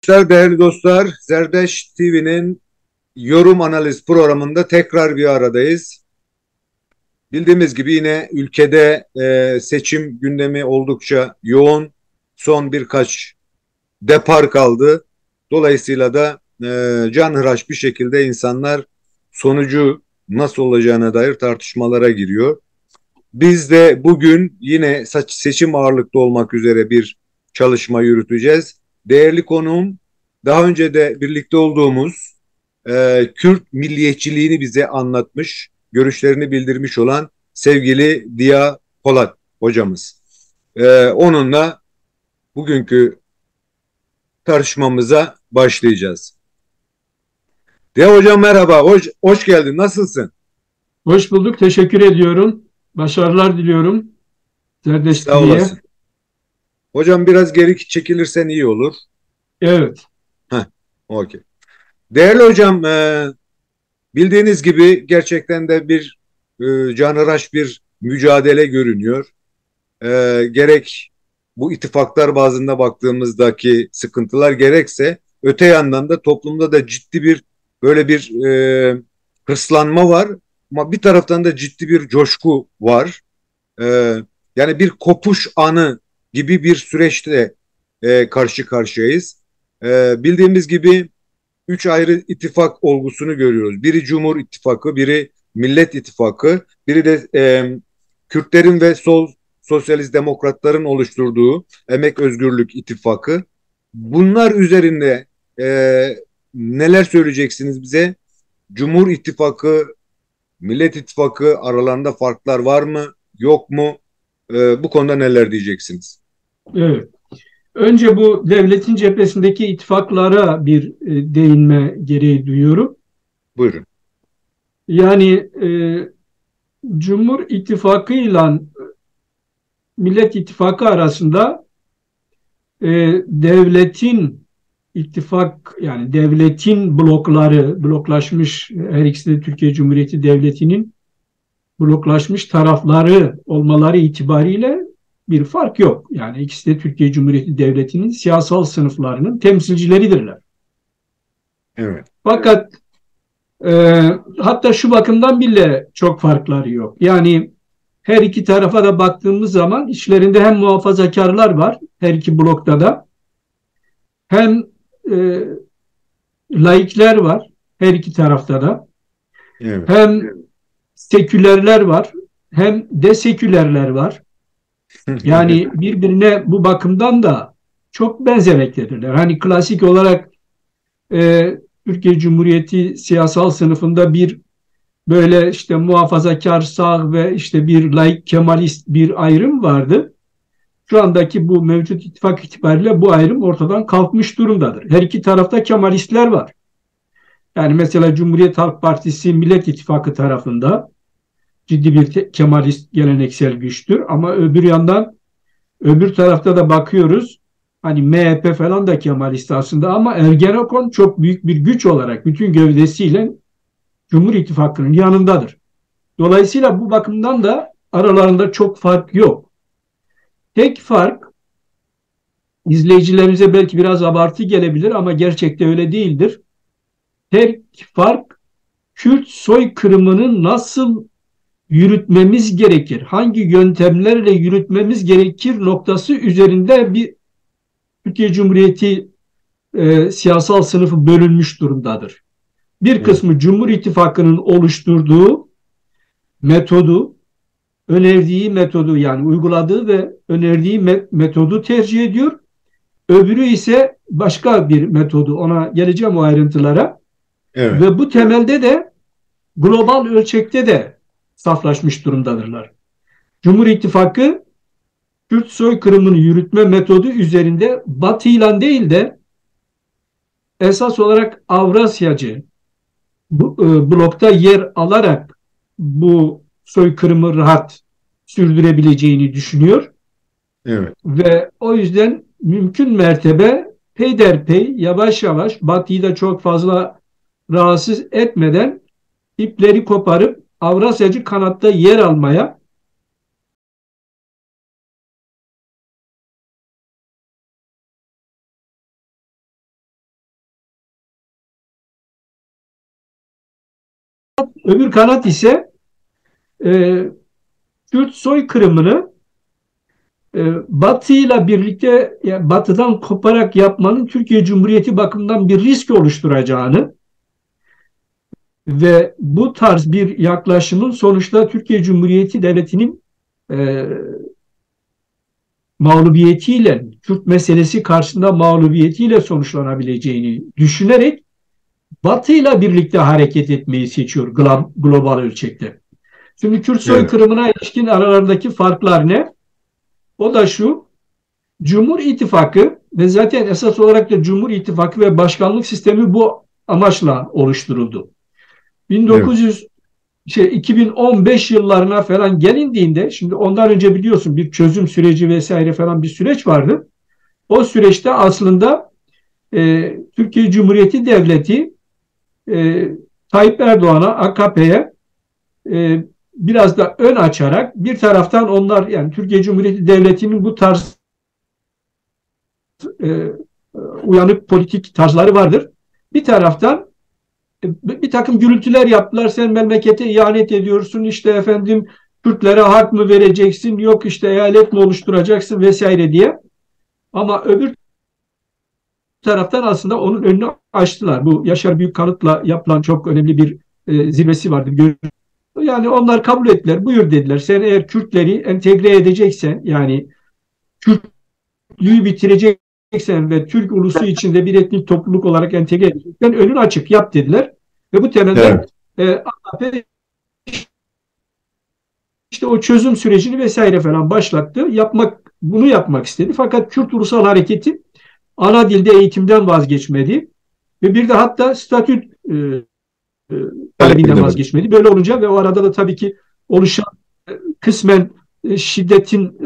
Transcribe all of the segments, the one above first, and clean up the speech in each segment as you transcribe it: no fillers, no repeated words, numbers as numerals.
Arkadaşlar, değerli dostlar, Zerdeş TV'nin yorum analiz programında tekrar bir aradayız. Bildiğimiz gibi yine ülkede seçim gündemi oldukça yoğun. Son birkaç depar kaldı. Dolayısıyla da canhıraş bir şekilde insanlar sonucu nasıl olacağına dair tartışmalara giriyor. Biz de bugün yine seçim ağırlıklı olmak üzere bir çalışma yürüteceğiz. Değerli konuğum daha önce de birlikte olduğumuz Kürt milliyetçiliğini bize anlatmış, görüşlerini bildirmiş olan sevgili Dia Polat hocamız. Onunla bugünkü tartışmamıza başlayacağız. Dia hocam merhaba, hoş geldin, nasılsın? Hoş bulduk. Teşekkür ediyorum. Başarılar diliyorum. Zerdeş Sağ TV'ye. olasın. Hocam biraz geri çekilirsen iyi olur. Evet. Heh, okey. Değerli hocam, bildiğiniz gibi gerçekten de bir canhıraş bir mücadele görünüyor. Gerek bu ittifaklar bazında baktığımızdaki sıkıntılar gerekse öte yandan da toplumda da ciddi bir böyle bir hırslanma var. Ama bir taraftan da ciddi bir coşku var. E, Yani bir kopuş anı gibi bir süreçte karşı karşıyayız. Bildiğimiz gibi üç ayrı ittifak olgusunu görüyoruz. Biri Cumhur İttifakı, biri Millet İttifakı, biri de Kürtlerin ve sosyalist demokratların oluşturduğu Emek Özgürlük İttifakı. Bunlar üzerinde e, neler söyleyeceksiniz bize? Cumhur İttifakı, Millet İttifakı aralarında farklar var mı, yok mu? Bu konuda neler diyeceksiniz? Evet. Önce bu devletin cephesindeki ittifaklara bir değinme gereği duyuyorum. Buyurun. Yani Cumhur İttifakı ile Millet İttifakı arasında devletin ittifak yani devletin bloklaşmış her ikisi de Türkiye Cumhuriyeti Devleti'nin bloklaşmış tarafları olmaları itibariyle bir fark yok. Yani ikisi de Türkiye Cumhuriyeti Devleti'nin siyasal sınıflarının temsilcileridirler. Evet. Fakat e, hatta şu bakımdan bile çok farkları yok. Yani her iki tarafa da baktığımız zaman içlerinde hem muhafazakarlar var her iki blokta da hem e, laikler var her iki tarafta da Evet. hem sekülerler var hem desekülerler var. Evet. Yani birbirine bu bakımdan da çok benzemektedirler. Hani klasik olarak e, Türkiye Cumhuriyeti siyasal sınıfında bir böyle işte muhafazakar sağ ve işte bir laik kemalist bir ayrım vardı. Şu andaki bu mevcut ittifak itibariyle bu ayrım ortadan kalkmış durumdadır. Her iki tarafta kemalistler var. Yani mesela Cumhuriyet Halk Partisi Millet İttifakı tarafında ciddi bir kemalist geleneksel güçtür. Ama öbür yandan öbür tarafta da bakıyoruz. Hani MHP falan da Kemalist aslında ama Ergenekon çok büyük bir güç olarak bütün gövdesiyle Cumhur İttifakı'nın yanındadır. Dolayısıyla bu bakımdan da aralarında çok fark yok. Tek fark izleyicilerimize belki biraz abartı gelebilir ama gerçekte öyle değildir. Tek fark Kürt soykırımını nasıl yürütmemiz gerekir, hangi yöntemlerle yürütmemiz gerekir noktası üzerinde bir Türkiye Cumhuriyeti siyasal sınıfı bölünmüş durumdadır. Bir Evet. kısmı Cumhur İttifakı'nın oluşturduğu metodu, önerdiği metodu yani uyguladığı ve önerdiği metodu tercih ediyor. Öbürü ise başka bir metodu. Ona geleceğim o ayrıntılara. Evet. Ve bu temelde de global ölçekte de saflaşmış durumdadırlar. Cumhur İttifakı Kürt soykırımını yürütme metodu üzerinde Batı ile değil de esas olarak Avrasyacı blokta yer alarak bu soykırımı rahat sürdürebileceğini düşünüyor Evet. ve o yüzden mümkün mertebe peyderpey yavaş yavaş Batı'yı da çok fazla rahatsız etmeden ipleri koparıp Avrasyacı kanatta yer almaya öbür kanat ise e, Kürt soykırımını Batı ile birlikte, yani Batı'dan koparak yapmanın Türkiye Cumhuriyeti bakımından bir risk oluşturacağını ve bu tarz bir yaklaşımın sonuçta Türkiye Cumhuriyeti Devleti'nin e, mağlubiyetiyle, Kürt meselesi karşısında mağlubiyetiyle sonuçlanabileceğini düşünerek Batı ile birlikte hareket etmeyi seçiyor global ölçekte. Şimdi Kürt Evet. soykırımına ilişkin aralarındaki farklar ne? O da şu: Cumhur İttifakı ve zaten esas olarak da Cumhur İttifakı ve başkanlık sistemi bu amaçla oluşturuldu. Evet. 2015 yıllarına falan gelindiğinde, şimdi ondan önce biliyorsun bir çözüm süreci vesaire falan bir süreç vardı. O süreçte aslında Türkiye Cumhuriyeti Devleti Tayyip Erdoğan'a, AKP'ye biraz da ön açarak, bir taraftan onlar, yani Türkiye Cumhuriyeti Devleti'nin bu tarz uyanık politik tarzları vardır. Bir taraftan bir takım gürültüler yaptılar. Sen memlekete ihanet ediyorsun. İşte efendim Kürtlere hak mı vereceksin? Yok işte eyalet mi oluşturacaksın vesaire diye. Ama öbür taraftan aslında onun önünü açtılar. Bu Yaşar Büyükkanıt'la yapılan çok önemli bir zirvesi vardı. Yani onlar kabul ettiler. Buyur dediler. Sen eğer Kürtleri entegre edeceksen, yani Kürtlüğü bitireceksen ve Türk ulusu içinde bir etnik topluluk olarak entegre edeceksen önün açık, yap dediler. Ve bu temelde Evet. AKP işte o çözüm sürecini vesaire falan başlattı. Bunu yapmak istedi. Fakat Kürt Ulusal Hareketi ana dilde eğitimden vazgeçmedi. Ve bir de hatta statü talebinden vazgeçmedi. Böyle olunca ve o arada da tabii ki oluşan kısmen şiddetin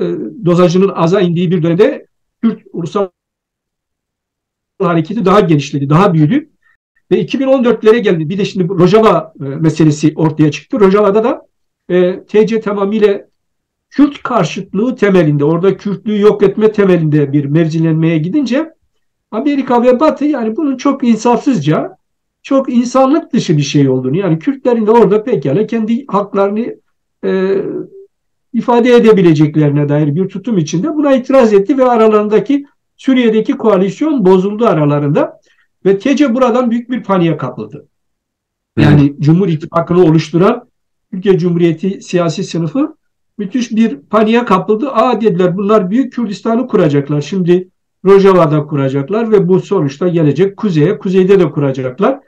dozajının aza indiği bir dönemde Kürt Ulusal Hareketi daha genişledi, daha büyüdü. Ve 2014'lere geldi. Bir de şimdi Rojava meselesi ortaya çıktı. Rojava'da da TC tamamıyla Kürt karşıtlığı temelinde, orada Kürtlüğü yok etme temelinde bir mevzilenmeye gidince Amerika ve Batı, yani bunun çok insafsızca, çok insanlık dışı bir şey olduğunu, yani Kürtlerin de orada pekala kendi haklarını e, ifade edebileceklerine dair bir tutum içinde buna itiraz etti ve aralarındaki Suriye'deki koalisyon bozuldu aralarında ve TC buradan büyük bir paniğe kapıldı. Yani Cumhur İttifakı'nı oluşturan Türkiye Cumhuriyeti siyasi sınıfı müthiş bir paniğe kapıldı. Dediler, bunlar Büyük Kürdistan'ı kuracaklar. Şimdi Rojava'da kuracaklar ve bu sonuçta gelecek kuzeye, kuzeyde de kuracaklar.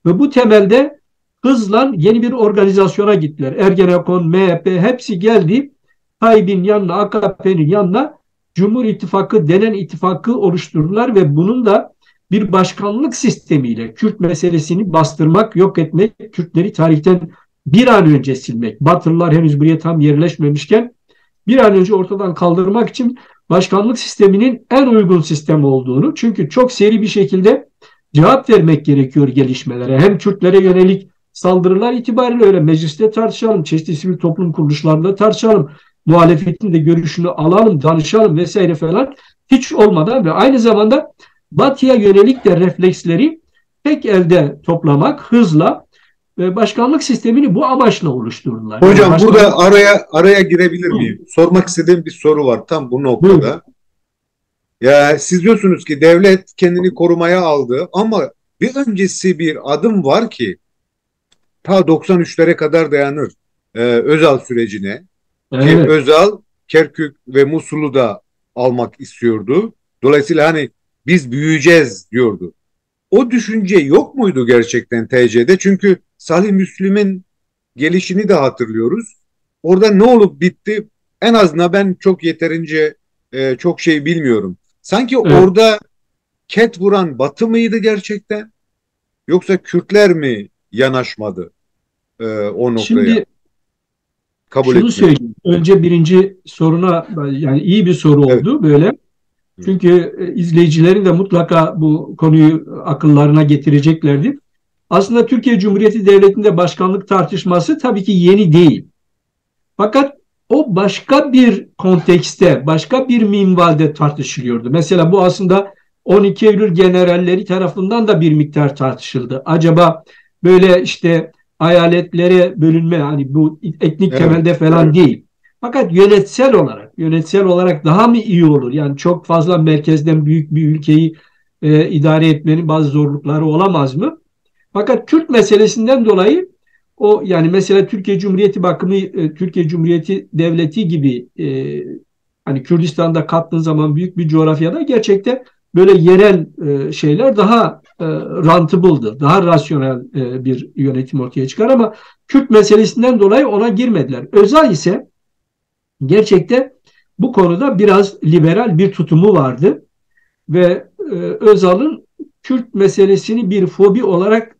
Ve bu temelde hızla yeni bir organizasyona gittiler. Ergenekon, MHP hepsi geldi. Tayyip'in yanına, AKP'nin yanına Cumhur İttifakı denen ittifakı oluşturdular ve bunun da bir başkanlık sistemiyle Kürt meselesini bastırmak, yok etmek, Kürtleri tarihten bir an önce silmek, Batılılar henüz buraya tam yerleşmemişken bir an önce ortadan kaldırmak için başkanlık sisteminin en uygun sistem olduğunu, çünkü çok seri bir şekilde cevap vermek gerekiyor gelişmelere. Hem Kürtlere yönelik saldırılar itibariyle öyle mecliste tartışalım, çeşitli sivil toplum kuruluşlarında tartışalım, muhalefetin de görüşünü alalım, danışalım vesaire falan, hiç olmadan ve aynı zamanda Batı'ya yönelik de refleksleri tek elde toplamak, hızla başkanlık sistemini bu amaçla oluşturdular. Hocam Yani burada araya girebilir miyim? Sormak istediğim bir soru var tam bu noktada. Buyurun. Ya siz diyorsunuz ki devlet kendini korumaya aldı ama bir öncesi bir adım var ki ta 93'lere kadar dayanır Özal sürecine. Ki Evet. Özal Kerkük ve Musul'u da almak istiyordu. Dolayısıyla hani biz büyüyeceğiz diyordu. O düşünce yok muydu gerçekten TC'de? Çünkü Salih Müslim'in gelişini de hatırlıyoruz. Orada ne olup bitti? En azından ben çok yeterince çok şey bilmiyorum. Sanki Evet. orada ket vuran Batı mıydı gerçekten? Yoksa Kürtler mi yanaşmadı o noktaya? Şimdi Kabul şunu etmedi. söyleyeyim. Önce birinci soruna, yani iyi bir soru Evet. oldu böyle. Çünkü izleyicilerin de mutlaka bu konuyu akıllarına getireceklerdir. Aslında Türkiye Cumhuriyeti Devleti'nde başkanlık tartışması tabii ki yeni değil. Fakat o başka bir kontekste, başka bir minvalde tartışılıyordu. Mesela bu aslında 12 Eylül generalleri tarafından da bir miktar tartışıldı. Acaba böyle işte eyaletlere bölünme, hani bu etnik Evet. temelde falan değil. Fakat yönetsel olarak daha mı iyi olur? Yani çok fazla merkezden büyük bir ülkeyi idare etmenin bazı zorlukları olamaz mı? Fakat Kürt meselesinden dolayı o, yani mesela Türkiye Cumhuriyeti bakımı, Türkiye Cumhuriyeti Devleti gibi, hani Kürdistan'da kattığın zaman büyük bir coğrafyada gerçekten böyle yerel şeyler daha rantable'dır. Daha rasyonel bir yönetim ortaya çıkar ama Kürt meselesinden dolayı ona girmediler. Özal ise gerçekten bu konuda biraz liberal bir tutumu vardı ve Özal'ın Kürt meselesini bir fobi olarak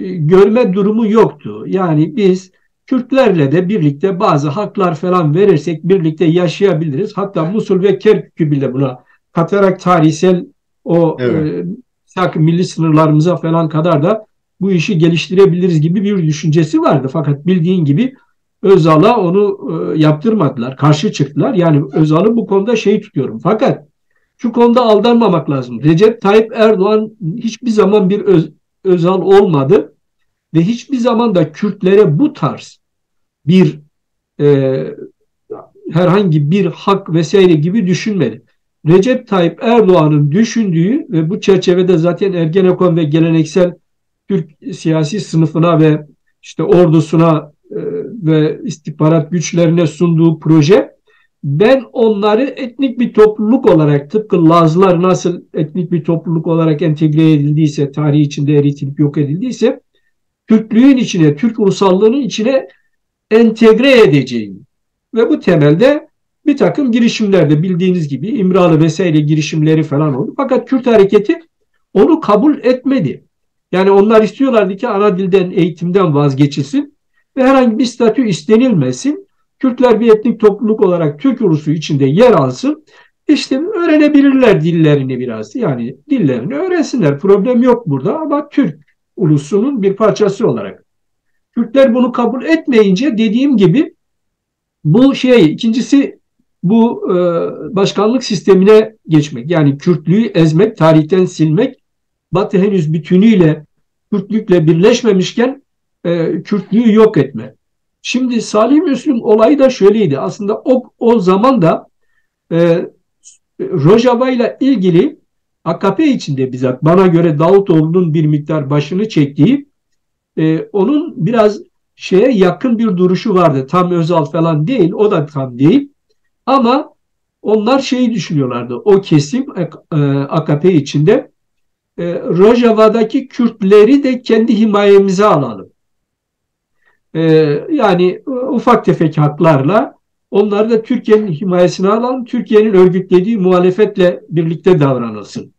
görme durumu yoktu. Yani biz Kürtlerle de birlikte bazı haklar falan verirsek birlikte yaşayabiliriz. Hatta Musul ve Kerkük'ü bile buna katarak tarihsel o Evet. milli sınırlarımıza falan kadar da bu işi geliştirebiliriz gibi bir düşüncesi vardı. Fakat bildiğin gibi Özal'a onu yaptırmadılar. Karşı çıktılar. Yani Özal'ı bu konuda şey tutuyorum. Fakat şu konuda aldanmamak lazım. Recep Tayyip Erdoğan hiçbir zaman bir Özal olmadı ve hiçbir zaman da Kürtlere bu tarz bir e, herhangi bir hak vesaire gibi düşünmedi. Recep Tayyip Erdoğan'ın düşündüğü ve bu çerçevede zaten Ergenekon ve geleneksel Türk siyasi sınıfına ve işte ordusuna ve istihbarat güçlerine sunduğu proje, ben onları etnik bir topluluk olarak, tıpkı Lazlar nasıl etnik bir topluluk olarak entegre edildiyse, tarih içinde eritilip yok edildiyse, Türklüğün içine, Türk ulusallığının içine entegre edeceğim. Ve bu temelde bir takım girişimlerde bildiğiniz gibi İmralı vesaire girişimleri falan oldu. Fakat Kürt hareketi onu kabul etmedi. Yani onlar istiyorlardı ki ana dilden, eğitimden vazgeçilsin ve herhangi bir statü istenilmesin. Kürtler bir etnik topluluk olarak Türk ulusu içinde yer alsın. İşte öğrenebilirler dillerini biraz. Yani dillerini öğrensinler. Problem yok burada ama Türk ulusunun bir parçası olarak. Kürtler bunu kabul etmeyince dediğim gibi bu şey, ikincisi bu başkanlık sistemine geçmek. Yani Kürtlüğü ezmek, tarihten silmek. Batı henüz bütünüyle Kürtlükle birleşmemişken Kürtlüğü yok etme. Şimdi Salih Müslim olayı da şöyleydi. Aslında o zaman da e, Rojava ile ilgili AKP içinde bizzat bana göre Davutoğlu'nun bir miktar başını çektiği, onun biraz şeye yakın bir duruşu vardı. Tam Özal falan değil, o da tam değil. Ama onlar şeyi düşünüyorlardı. O kesim AKP içinde Rojava'daki Kürtleri de kendi himayemize alalım. E, Yani ufak tefek haklarla onları da Türkiye'nin himayesine alalım. Türkiye'nin örgütlediği muhalefetle birlikte davranılsın.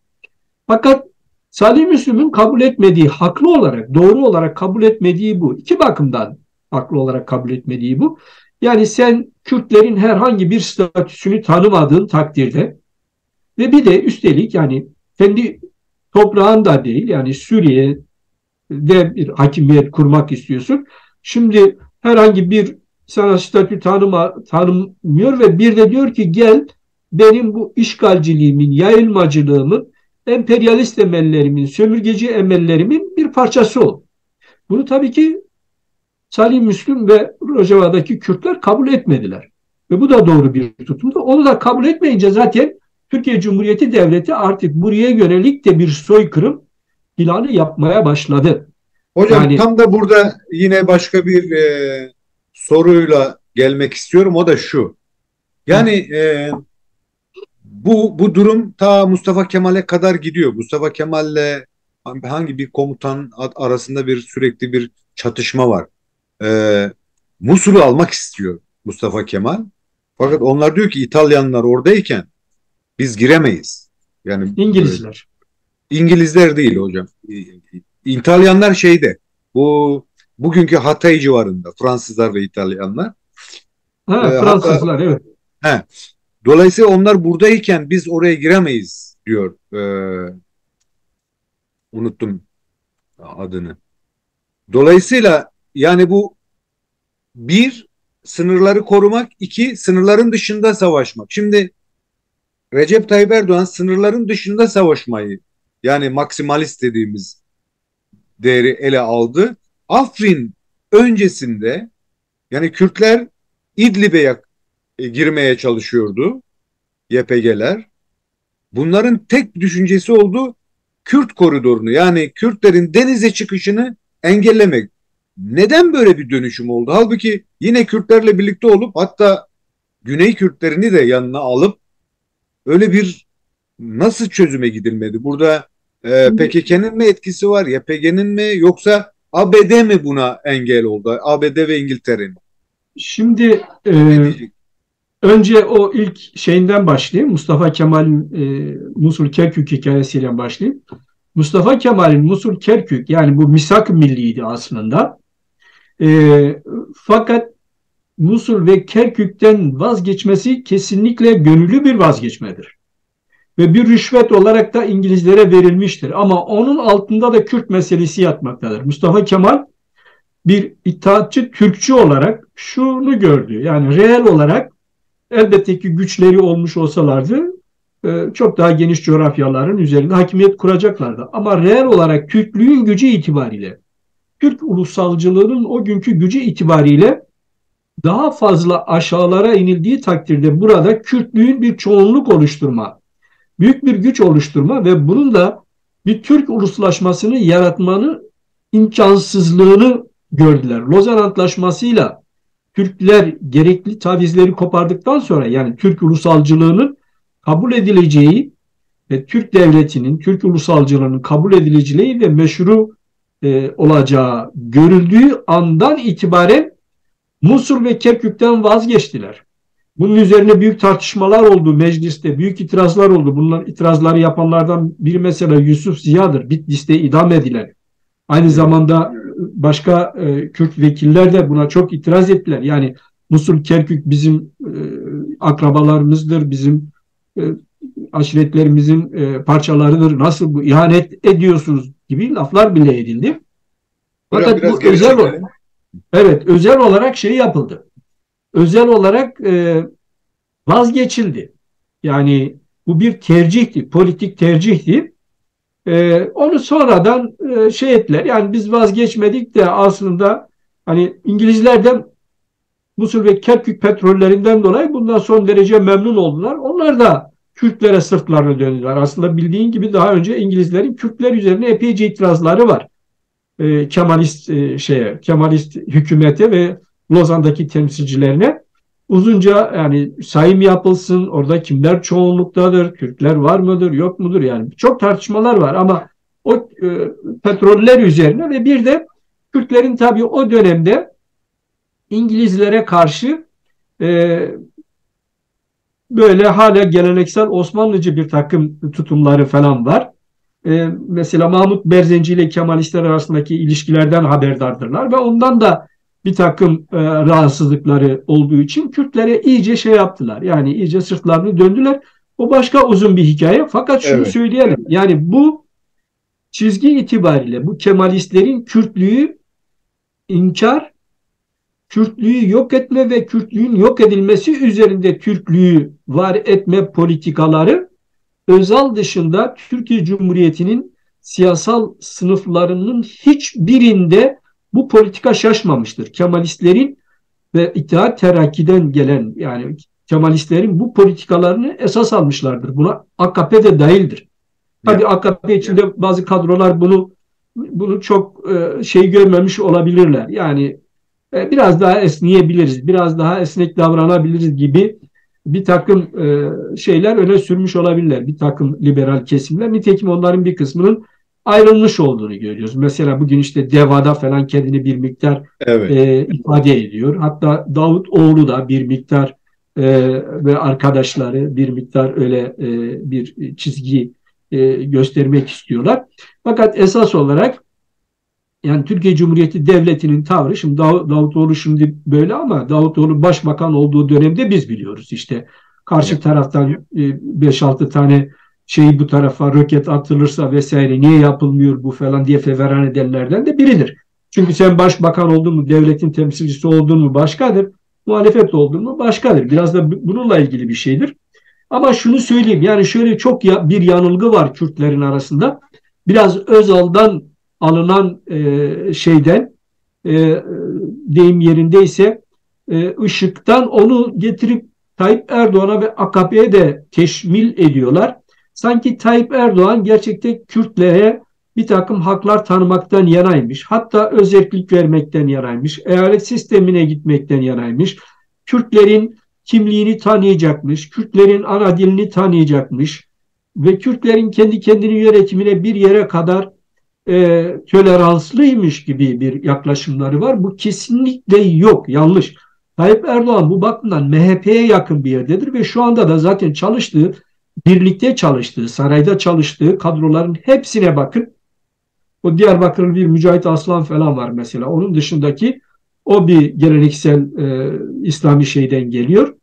Fakat Salih Müslüm'ün kabul etmediği, haklı olarak, doğru olarak kabul etmediği bu. İki bakımdan haklı olarak kabul etmediği bu. Yani sen Kürtlerin herhangi bir statüsünü tanımadığın takdirde ve bir de üstelik yani kendi toprağında değil, yani Suriye'de bir hakimiyet kurmak istiyorsun. Şimdi herhangi bir sana statü tanımıyor ve bir de diyor ki gel benim bu işgalciliğimin, yayılmacılığımın, emperyalist emellerimin, sömürgeci emellerimin bir parçası ol. Bunu tabii ki Salih Müslüm ve Rojava'daki Kürtler kabul etmediler. Ve bu da doğru bir tutumdu. Onu da kabul etmeyince zaten Türkiye Cumhuriyeti Devleti artık buraya yönelik de bir soykırım planı yapmaya başladı. Hocam Yani tam da burada yine başka bir soruyla gelmek istiyorum. O da şu. Yani bu durum ta Mustafa Kemal'e kadar gidiyor. Mustafa Kemal'le hangi bir komutan arasında sürekli bir çatışma var. E, Musul'u almak istiyor Mustafa Kemal. Fakat onlar diyor ki İtalyanlar oradayken biz giremeyiz. Yani İngilizler. İngilizler değil hocam. İtalyanlar şeyde bu bugünkü Hatay civarında Fransızlar ve İtalyanlar. Ha, Hatta Fransızlar, evet. he, dolayısıyla onlar buradayken biz oraya giremeyiz diyor. Unuttum adını. Dolayısıyla yani bu bir sınırları korumak, iki sınırların dışında savaşmak. Şimdi Recep Tayyip Erdoğan sınırların dışında savaşmayı yani maksimalist dediğimiz değeri ele aldı. Afrin öncesinde, yani Kürtler İdlib'e girmeye çalışıyordu, YPG'ler. Bunların tek düşüncesi oldu Kürt koridorunu, yani Kürtlerin denize çıkışını engellemek. Neden böyle bir dönüşüm oldu? Halbuki yine Kürtlerle birlikte olup, hatta Güney Kürtlerini de yanına alıp öyle bir, nasıl çözüme gidilmedi? Burada Şimdi, PKK'nın mı etkisi var, YPG'nin mi, yoksa ABD mi buna engel oldu? ABD ve İngiltere'nin. şimdi, Ne diyecek? önce o ilk şeyinden başlayayım. Mustafa Kemal'in Musul Kerkük hikayesiyle başlayayım. Mustafa Kemal'in Musul Kerkük, yani bu misak-ı milliydi aslında. Fakat Musul ve Kerkük'ten vazgeçmesi kesinlikle gönüllü bir vazgeçmedir. Ve bir rüşvet olarak da İngilizlere verilmiştir. Ama onun altında da Kürt meselesi yatmaktadır. Mustafa Kemal bir itaatçı Türkçü olarak şunu gördü. Yani reel olarak elbette ki güçleri olmuş olsalardı çok daha geniş coğrafyaların üzerinde hakimiyet kuracaklardı. Ama reel olarak Türklüğün gücü itibariyle, Türk ulusalcılığının o günkü gücü itibariyle daha fazla aşağılara inildiği takdirde burada Kürtlüğün bir çoğunluk oluşturma, büyük bir güç oluşturma ve bunun da bir Türk uluslaşmasını yaratmanın imkansızlığını gördüler. Lozan Antlaşması'yla Türkler gerekli tavizleri kopardıktan sonra, yani Türk ulusalcılığının kabul edileceği ve Türk devletinin, Türk ulusalcılığının kabul edileceği ve meşru olacağı görüldüğü andan itibaren Musul ve Kerkük'ten vazgeçtiler. Bunun üzerine büyük tartışmalar oldu mecliste, büyük itirazlar oldu. Bunlar itirazları yapanlardan biri mesela Yusuf Ziya'dır. Bitlis'te idam edilen. Aynı zamanda başka Kürt vekiller de buna çok itiraz ettiler. Yani Musul Kerkük bizim akrabalarımızdır, bizim e, aşiretlerimizin parçalarıdır. Nasıl bu ihanet ediyorsunuz gibi laflar bile edildi. Hocam Fakat biraz bu geri çekelim. evet, özel olarak şey yapıldı. Özel olarak vazgeçildi. Yani bu bir tercihti, politik tercihti. Onu sonradan şey ettiler. Yani biz vazgeçmedik de aslında hani İngilizler de Musul ve Kerkük petrollerinden dolayı bundan son derece memnun oldular. Onlar da Kürtlere sırtlarını döndüler. Aslında bildiğin gibi daha önce İngilizlerin Kürtler üzerine epeyce itirazları var. Kemalist Kemalist hükümete ve Lozan'daki temsilcilerine uzunca, yani sayım yapılsın, orada kimler çoğunluktadır, Kürtler var mıdır, yok mudur, yani çok tartışmalar var ama o petroller üzerine ve bir de Kürtlerin tabii o dönemde İngilizlere karşı e, böyle hala geleneksel Osmanlıcı bir takım tutumları falan var. Mesela Mahmut Berzenci ile Kemalistler arasındaki ilişkilerden haberdardırlar ve ondan da bir takım rahatsızlıkları olduğu için Kürtlere iyice şey yaptılar. Yani iyice sırtlarını döndüler. O başka uzun bir hikaye. Fakat şunu Evet. söyleyelim. Yani bu çizgi itibariyle bu Kemalistlerin Kürtlüğü inkar, Kürtlüğü yok etme ve Kürtlüğün yok edilmesi üzerinde Türklüğü var etme politikaları Özal dışında Türkiye Cumhuriyeti'nin siyasal sınıflarının hiçbirinde bu politika şaşmamıştır. Kemalistlerin ve İttihat Terakki'den gelen, yani Kemalistlerin bu politikalarını esas almışlardır. Buna AKP de dahildir. Ya, Tabii AKP içinde bazı kadrolar bunu çok şey görmemiş olabilirler. Yani biraz daha esneyebiliriz, biraz daha esnek davranabiliriz gibi bir takım şeyler öne sürmüş olabilirler. Bir takım liberal kesimler. Nitekim onların bir kısmının ayrılmış olduğunu görüyoruz. Mesela bugün işte DEVA'da falan kendini bir miktar evet. ifade ediyor. Hatta Davutoğlu da bir miktar ve arkadaşları bir miktar öyle bir çizgi göstermek istiyorlar. Fakat esas olarak yani Türkiye Cumhuriyeti Devleti'nin tavrı, şimdi Davutoğlu şimdi böyle ama Davutoğlu başbakan olduğu dönemde biz biliyoruz işte Ya, karşı taraftan 5-6 tane şey bu tarafa roket atılırsa vesaire niye yapılmıyor bu falan diye feveran edenlerden de biridir. Çünkü sen başbakan oldun mu, devletin temsilcisi oldun mu başkadır, muhalefet oldun mu başkadır. Biraz da bununla ilgili bir şeydir. Ama şunu söyleyeyim, yani şöyle çok bir yanılgı var Kürtlerin arasında. Biraz Özal'dan alınan şeyden, deyim yerindeyse ışıktan onu getirip Tayyip Erdoğan'a ve AKP'ye de teşmil ediyorlar. Sanki Tayyip Erdoğan gerçekten Kürtlere bir takım haklar tanımaktan yanaymış. Hatta özellik vermekten yanaymış. Eyalet sistemine gitmekten yanaymış. Kürtlerin kimliğini tanıyacakmış. Kürtlerin ana dilini tanıyacakmış. Ve Kürtlerin kendi kendini yönetimine bir yere kadar toleranslıymış gibi bir yaklaşımları var. Bu kesinlikle yok, yanlış. Tayyip Erdoğan bu bakımdan MHP'ye yakın bir yerdedir ve şu anda da zaten birlikte çalıştığı, sarayda çalıştığı kadroların hepsine bakın. O Diyarbakır'ın bir Mücahit Aslan falan var mesela. Onun dışındaki o bir geleneksel İslami şeyden geliyor.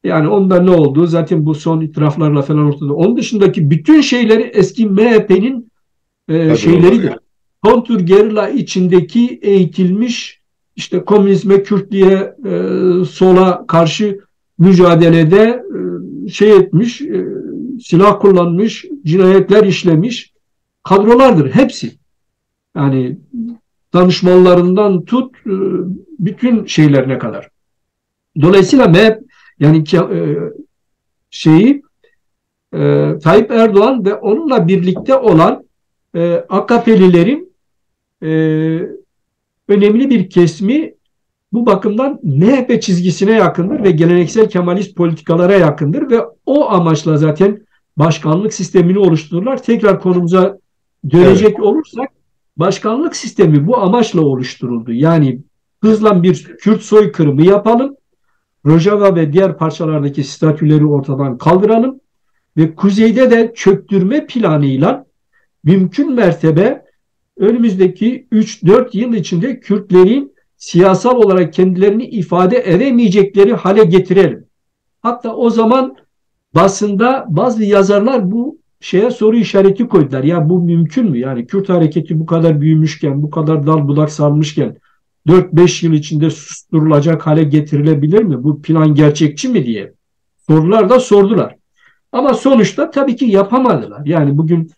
Yani onda ne olduğu zaten bu son itiraflarla falan ortada. Onun dışındaki bütün şeyleri eski MHP'nin şeyleridir. Kontur gerilla içindeki eğitilmiş işte komünizme, Kürtlüğe, sola karşı mücadelede şey etmiş, silah kullanmış, cinayetler işlemiş kadrolardır hepsi. Yani danışmanlarından tut bütün şeylerine kadar. Dolayısıyla MHP yani Tayyip Erdoğan ve onunla birlikte olan AKP'lilerin önemli bir kesimi bu bakımdan MHP çizgisine yakındır ve geleneksel Kemalist politikalara yakındır ve o amaçla zaten başkanlık sistemini oluştururlar. Tekrar konumuza dönecek olursak başkanlık sistemi bu amaçla oluşturuldu. Yani hızla bir Kürt soykırımı yapalım, Rojava ve diğer parçalardaki statüleri ortadan kaldıralım ve kuzeyde de çöktürme planıyla mümkün mertebe önümüzdeki 3-4 yıl içinde Kürtlerin siyasal olarak kendilerini ifade edemeyecekleri hale getirelim. Hatta o zaman basında bazı yazarlar bu şeye soru işareti koydular. Ya bu mümkün mü? Yani Kürt hareketi bu kadar büyümüşken, bu kadar dal budak sarmışken 4-5 yıl içinde susturulacak hale getirilebilir mi? Bu plan gerçekçi mi diye sorular da sordular. Ama sonuçta tabii ki yapamadılar. Yani bugün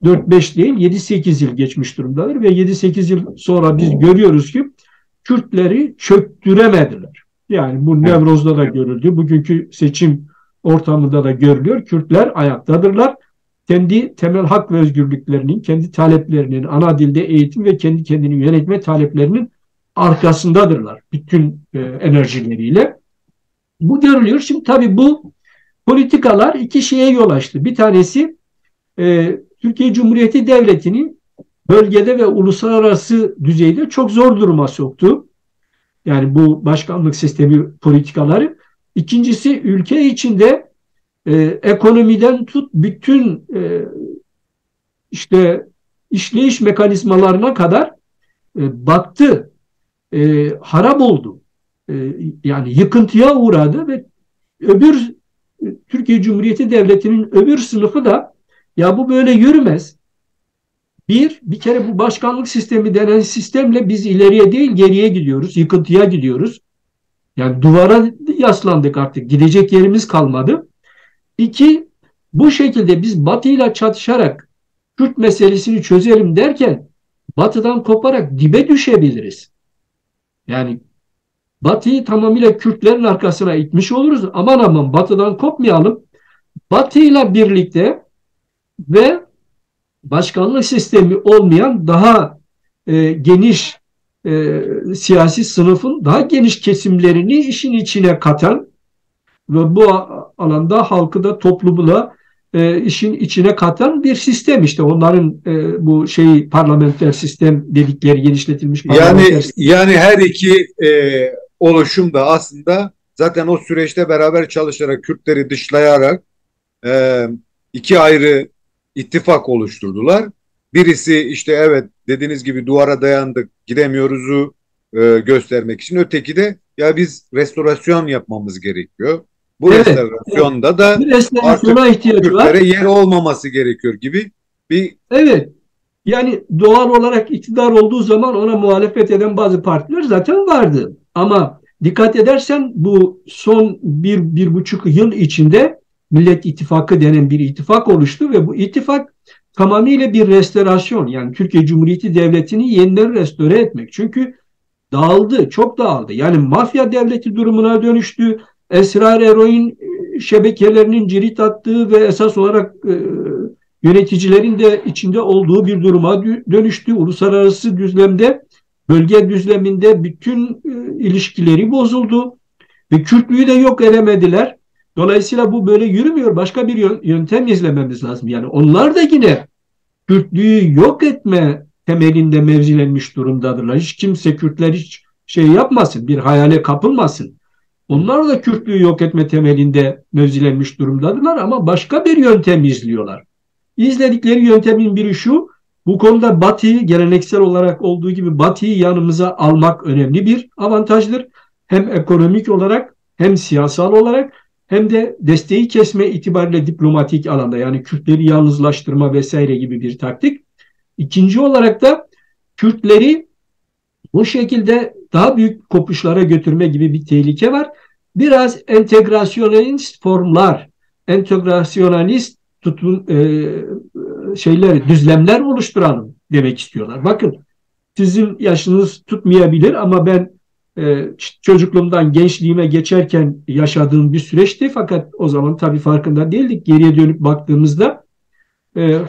4-5 değil 7-8 yıl geçmiş durumdadır ve 7-8 yıl sonra biz görüyoruz ki Kürtleri çöktüremediler. Yani bu Nevroz'da da görüldü. Bugünkü seçim ortamında da görülüyor. Kürtler ayaktadırlar. Kendi temel hak ve özgürlüklerinin, kendi taleplerinin, ana dilde eğitim ve kendi kendini yönetme taleplerinin arkasındadırlar. Bütün enerjileriyle. Bu görülüyor. Şimdi tabii bu politikalar iki şeye yol açtı. Bir tanesi Türkiye Cumhuriyeti Devleti'nin bölgede ve uluslararası düzeyde çok zor duruma soktu. Yani bu başkanlık sistemi politikaları. İkincisi ülke içinde ekonomiden tut bütün işte işleyiş mekanizmalarına kadar battı, harap oldu. Yani yıkıntıya uğradı ve Türkiye Cumhuriyeti Devleti'nin öbür sınıfı da ya bu böyle yürümez. Bir kere bu başkanlık sistemi denen sistemle biz ileriye değil geriye gidiyoruz, yıkıntıya gidiyoruz. Yani duvara yaslandık artık, gidecek yerimiz kalmadı. İki, bu şekilde biz Batı'yla çatışarak Kürt meselesini çözelim derken Batı'dan koparak dibe düşebiliriz. Yani Batı'yı tamamıyla Kürtlerin arkasına itmiş oluruz. Aman aman Batı'dan kopmayalım. Batı'yla birlikte ve başkanlık sistemi olmayan daha geniş siyasi sınıfın daha geniş kesimlerini işin içine katan ve bu alanda halkı da toplumu da işin içine katan bir sistem işte onların bu parlamenter sistem dedikleri genişletilmiş parlamenter sistem. Yani her iki oluşum da aslında zaten o süreçte beraber çalışarak Kürtleri dışlayarak iki ayrı ittifak oluşturdular. Birisi işte evet dediğiniz gibi duvara dayandık gidemiyoruzu göstermek için. Öteki de ya biz restorasyon yapmamız gerekiyor. Bu restorasyonda da artık Kürtlere yer olmaması gerekiyor gibi bir... Evet. Yani doğal olarak iktidar olduğu zaman ona muhalefet eden bazı partiler zaten vardı. Ama dikkat edersen bu son 1-1,5 yıl içinde Millet İttifakı denen bir ittifak oluştu ve bu ittifak tamamıyla bir restorasyon, yani Türkiye Cumhuriyeti Devleti'ni yeniden restore etmek. Çünkü dağıldı, çok dağıldı. Yani mafya devleti durumuna dönüştü. Esrar eroin şebekelerinin cirit attığı ve esas olarak yöneticilerin de içinde olduğu bir duruma dönüştü. Uluslararası düzlemde, bölge düzleminde bütün ilişkileri bozuldu ve Kürtlüğü de yok edemediler. Dolayısıyla bu böyle yürümüyor. Başka bir yöntem izlememiz lazım. Yani onlar da yine Kürtlüğü yok etme temelinde mevzilenmiş durumdadırlar. Hiç kimse, Kürtler hiç şey yapmasın, bir hayale kapılmasın. Onlar da Kürtlüğü yok etme temelinde mevzilenmiş durumdadırlar ama başka bir yöntem izliyorlar. İzledikleri yöntemin biri şu: bu konuda Batı'yı, geleneksel olarak olduğu gibi Batı'yı yanımıza almak önemli bir avantajdır. Hem ekonomik olarak, hem siyasal olarak, hem de desteği kesme itibariyle diplomatik alanda, yani Kürtleri yalnızlaştırma vesaire gibi bir taktik. İkinci olarak da Kürtleri bu şekilde daha büyük kopuşlara götürme gibi bir tehlike var. Biraz entegrasyonist formlar, entegrasyonist düzlemler oluşturalım demek istiyorlar. Bakın, sizin yaşınız tutmayabilir ama ben çocukluğumdan gençliğime geçerken yaşadığım bir süreçti. Fakat o zaman tabii farkında değildik. Geriye dönüp baktığımızda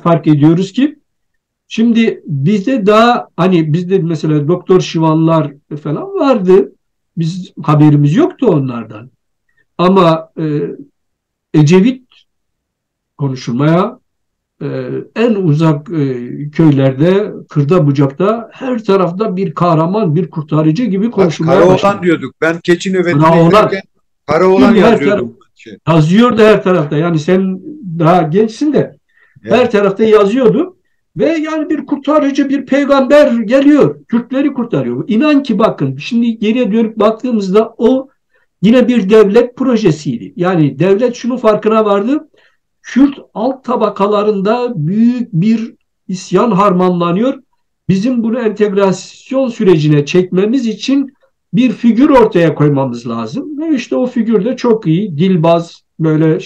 fark ediyoruz ki şimdi bizde daha, hani bizde mesela Doktor Şivanlar falan vardı. Biz haberimiz yoktu onlardan. Ama Ecevit konuşulmaya en uzak köylerde, kırda bucakta her tarafta bir kahraman, bir kurtarıcı gibi Bak, konuşulmaya Karaoğlan başladı. diyorduk. Ben Keçi Nöbeti'ne Karaoğlan giderken Karaoğlan değil, her taraf yazıyordum. Şey. yazıyordu her tarafta. Yani sen daha gençsin de her Evet. tarafta yazıyordu. Ve yani bir kurtarıcı, bir peygamber geliyor. Kürtleri kurtarıyor. İnan ki bakın, şimdi geriye dönüp baktığımızda o yine bir devlet projesiydi. Yani devlet şunun farkına vardı: Kürt alt tabakalarında büyük bir isyan harmanlanıyor. Bizim bunu entegrasyon sürecine çekmemiz için bir figür ortaya koymamız lazım. Ve işte o figür de çok iyi, dilbaz, böyle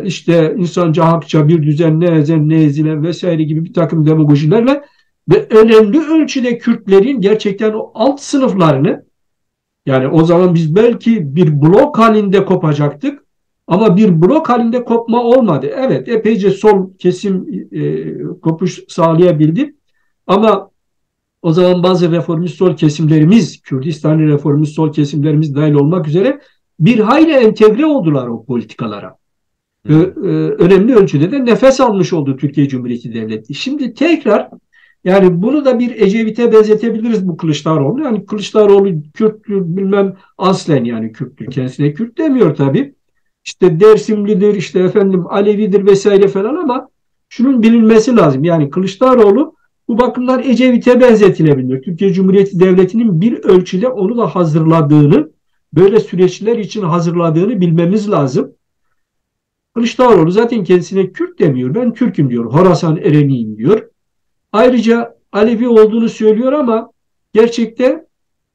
işte insanca hakça bir düzen, ne ezen ne ezilen vesaire gibi bir takım demagojilerle ve önemli ölçüde Kürtlerin gerçekten o alt sınıflarını, yani o zaman biz belki bir blok halinde kopacaktık ama bir blok halinde kopma olmadı. Evet, epeyce sol kesim kopuş sağlayabildi ama o zaman bazı reformist sol kesimlerimiz, Kürdistanlı reformist sol kesimlerimiz dahil olmak üzere bir hayli entegre oldular o politikalara. Hmm. Önemli ölçüde de nefes almış oldu Türkiye Cumhuriyeti Devleti. Şimdi tekrar, yani bunu da bir Ecevit'e benzetebiliriz bu Kılıçdaroğlu. Yani Kılıçdaroğlu Kürttür bilmem, aslen yani Kürttür. Kendisine Kürt demiyor tabii. İşte Dersimlidir, işte efendim Alevidir vesaire falan ama şunun bilinmesi lazım. Yani Kılıçdaroğlu bu bakımdan Ecevit'e benzetilebilir. Türkiye Cumhuriyeti Devleti'nin bir ölçüde onu da hazırladığını, böyle süreçler için hazırladığını bilmemiz lazım. Kılıçdaroğlu zaten kendisine Kürt demiyor. Ben Türk'üm diyor. Horasan Ereniyim diyor. Ayrıca Alevi olduğunu söylüyor ama gerçekte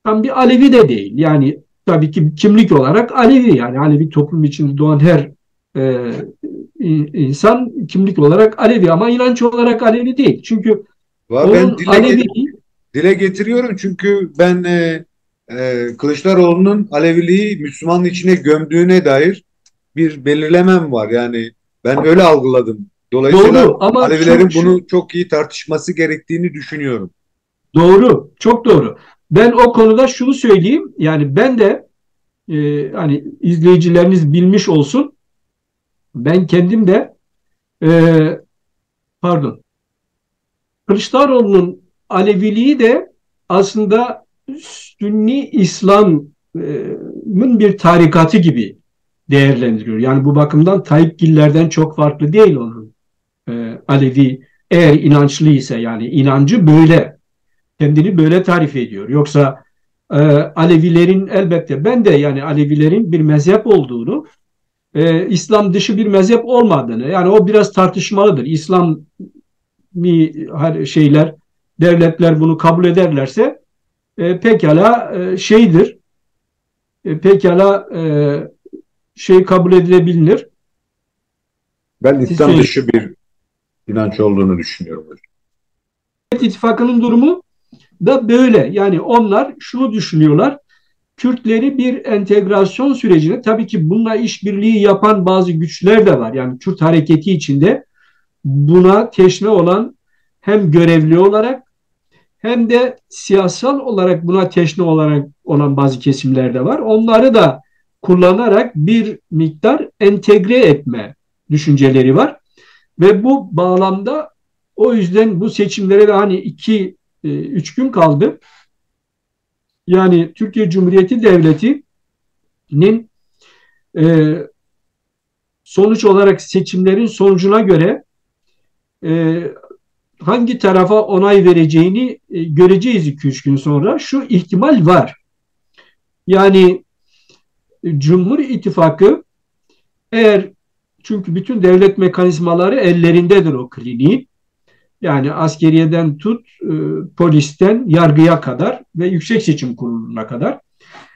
tam bir Alevi de değil. Yani tabii ki kimlik olarak Alevi, yani Alevi toplum içinde doğan her e, insan kimlik olarak Alevi ama inanç olarak Alevi değil. Çünkü Ben onun Alevi. dile getiriyorum çünkü ben Kılıçdaroğlu'nun Aleviliği Müslümanın içine gömdüğüne dair bir belirlemem var. Yani ben öyle algıladım. Dolayısıyla Doğru ama Alevilerin bunu çok iyi tartışması gerektiğini düşünüyorum. doğru, çok doğru. Ben o konuda şunu söyleyeyim. Yani ben de hani izleyicileriniz bilmiş olsun. Ben kendim de e, pardon, Kılıçdaroğlu'nun Aleviliği de aslında Sünni İslam'ın bir tarikatı gibi değerlendiriyor. Yani bu bakımdan Tayyipgillerden çok farklı değil onun. Alevi eğer inançlı ise, yani inancı böyle, kendini böyle tarif ediyor. Yoksa Alevilerin, elbette ben de yani Alevilerin bir mezhep olduğunu, İslam dışı bir mezhep olmadığını, yani o biraz tartışmalıdır. İslam şeyler, devletler bunu kabul ederlerse pekala pekala kabul edilebilir. Ben Siz İslam söyleyin. dışı bir inanç olduğunu düşünüyorum hocam. Millet İttifakı'nın durumu da böyle. Yani onlar şunu düşünüyorlar. Kürtleri bir entegrasyon sürecine, tabii ki bununla işbirliği yapan bazı güçler de var. Yani Kürt hareketi içinde buna teşne olan, hem görevli olarak hem de siyasal olarak buna teşne olarak olan bazı kesimler de var. Onları da kullanarak bir miktar entegre etme düşünceleri var. Ve bu bağlamda, o yüzden bu seçimlere de hani 2-3 gün kaldı. Yani Türkiye Cumhuriyeti Devleti'nin e, sonuç olarak seçimlerin sonucuna göre e, hangi tarafa onay vereceğini göreceğiz 2-3 gün sonra. Şu ihtimal var. Yani Cumhur İttifakı, eğer, çünkü bütün devlet mekanizmaları ellerindedir o kliniğin. Yani askeriyeden tut, polisten yargıya kadar ve Yüksek Seçim Kurulu'na kadar.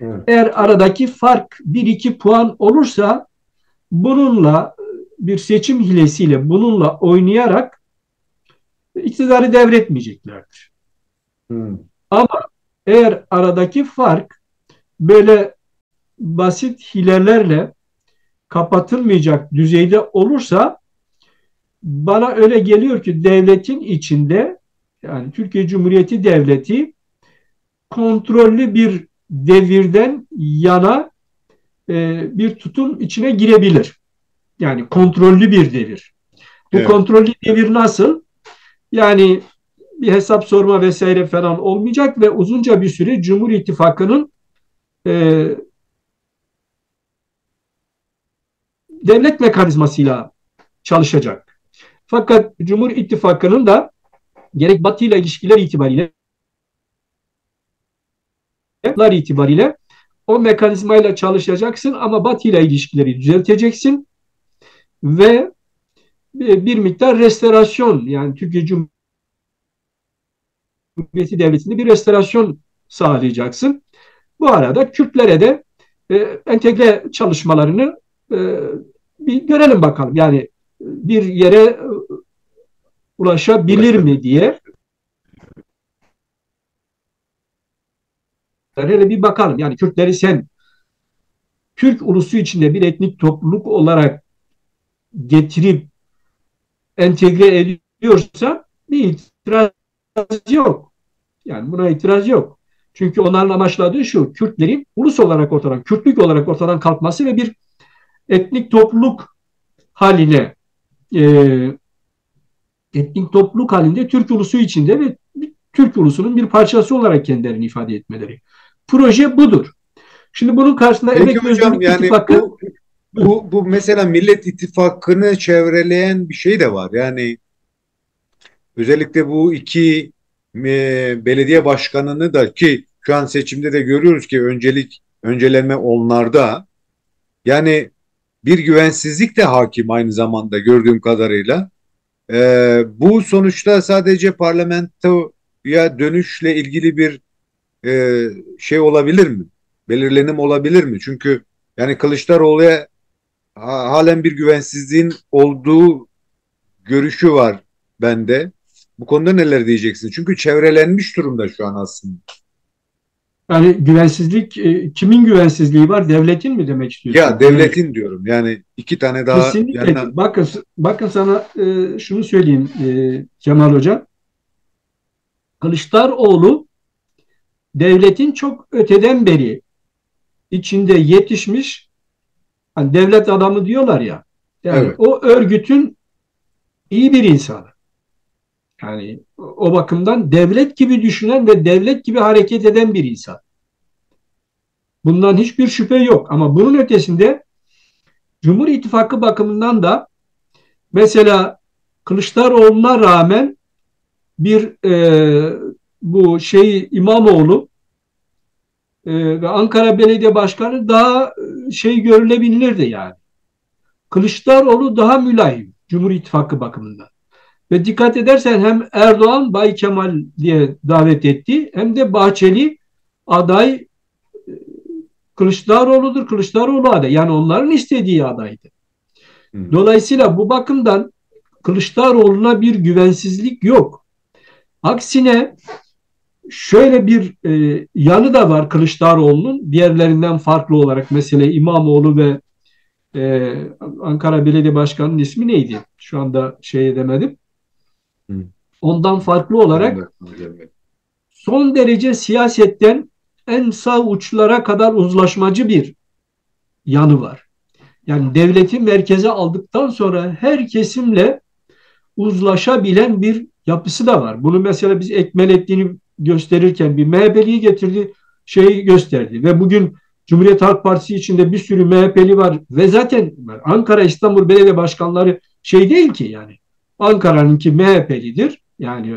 Evet. Eğer aradaki fark 1-2 puan olursa, bununla bir seçim hilesiyle bununla oynayarak iktidarı devretmeyeceklerdir. Hmm. Ama eğer aradaki fark böyle basit hilelerle kapatılmayacak düzeyde olursa, bana öyle geliyor ki devletin içinde, yani Türkiye Cumhuriyeti Devleti kontrollü bir devirden yana bir tutum içine girebilir. Yani kontrollü bir devir. Bu Evet. kontrollü devir nasıl? Yani bir hesap sorma vesaire falan olmayacak ve uzunca bir süre Cumhur İttifakı'nın e, devlet mekanizmasıyla çalışacak. Fakat Cumhur İttifakı'nın da gerek Batı ile ilişkiler itibariyle o mekanizmayla çalışacaksın ama Batı ile ilişkileri düzelteceksin ve bir miktar restorasyon, yani Türkiye Cumhuriyeti Devleti'nde bir restorasyon sağlayacaksın. Bu arada Kürtlere de entegre çalışmalarını bir görelim bakalım. Yani bir yere ulaşabilir mi diye hele bir bakalım. Yani Kürtleri sen Türk ulusu içinde bir etnik topluluk olarak getirip entegre ediyorsa bir itiraz yok. Yani buna itiraz yok. Çünkü onların amaçladığı şu: Kürtlerin ulus olarak ortadan, Kürtlük olarak ortadan kalkması ve bir etnik topluluk haline e, etnik topluluk halinde Türk ulusu içinde ve Türk ulusunun bir parçası olarak kendilerini ifade etmeleri. Proje budur. Şimdi bunun karşısında Peki Emek ve hocam, Özgürlük yani İttifakı. bu mesela Millet İttifakı'nı çevreleyen bir şey de var. Yani özellikle bu iki belediye başkanını da, ki şu an seçimde de görüyoruz ki öncelenme onlarda. Yani bir güvensizlik de hakim aynı zamanda gördüğüm kadarıyla. Bu sonuçta sadece parlamentoya dönüşle ilgili bir şey olabilir mi? Belirlenim olabilir mi? Çünkü yani Kılıçdaroğlu'ya halen bir güvensizliğin olduğu görüşü var bende. Bu konuda neler diyeceksin? Çünkü çevrelenmiş durumda şu an aslında. Yani güvensizlik, kimin güvensizliği var? Devletin mi demek istiyorsun? Ya Yani devletin diyorum. Yani iki tane daha kesinlikle. yanına. Bakın sana şunu söyleyeyim, Kemal Hocam. Kılıçdaroğlu devletin çok öteden beri içinde yetişmiş, hani devlet adamı diyorlar ya. Yani Evet. o örgütün iyi bir insanı. Yani o bakımdan devlet gibi düşünen ve devlet gibi hareket eden bir insan. Bundan hiçbir şüphe yok. Ama bunun ötesinde Cumhur İttifakı bakımından da mesela Kılıçdaroğlu'na rağmen bir bu İmamoğlu ve Ankara Belediye Başkanı daha görülebilirdi yani. Kılıçdaroğlu daha mülayim Cumhur İttifakı bakımından. Ve dikkat edersen hem Erdoğan Bay Kemal diye davet etti, hem de Bahçeli aday Kılıçdaroğlu'dur. Kılıçdaroğlu aday. Yani onların istediği adaydı. Hmm. Dolayısıyla bu bakımdan Kılıçdaroğlu'na bir güvensizlik yok. Aksine şöyle bir yanı da var Kılıçdaroğlu'nun diğerlerinden farklı olarak. Mesela İmamoğlu ve e, Ankara Belediye Başkanı'nın ismi neydi? Şu anda şey edemedim. Hı. Ondan farklı Ben de olarak evet. son derece siyasetten en sağ uçlara kadar uzlaşmacı bir yanı var. Yani devleti merkeze aldıktan sonra her kesimle uzlaşabilen bir yapısı da var. Bunu mesela biz Ekmelettin'i gösterirken bir MHP'liyi getirdi, şeyi gösterdi. Ve bugün Cumhuriyet Halk Partisi içinde bir sürü MHP'li var. Ve zaten Ankara, İstanbul Belediye Başkanları şey değil ki yani. Ankara'nınki MHP'lidir. Yani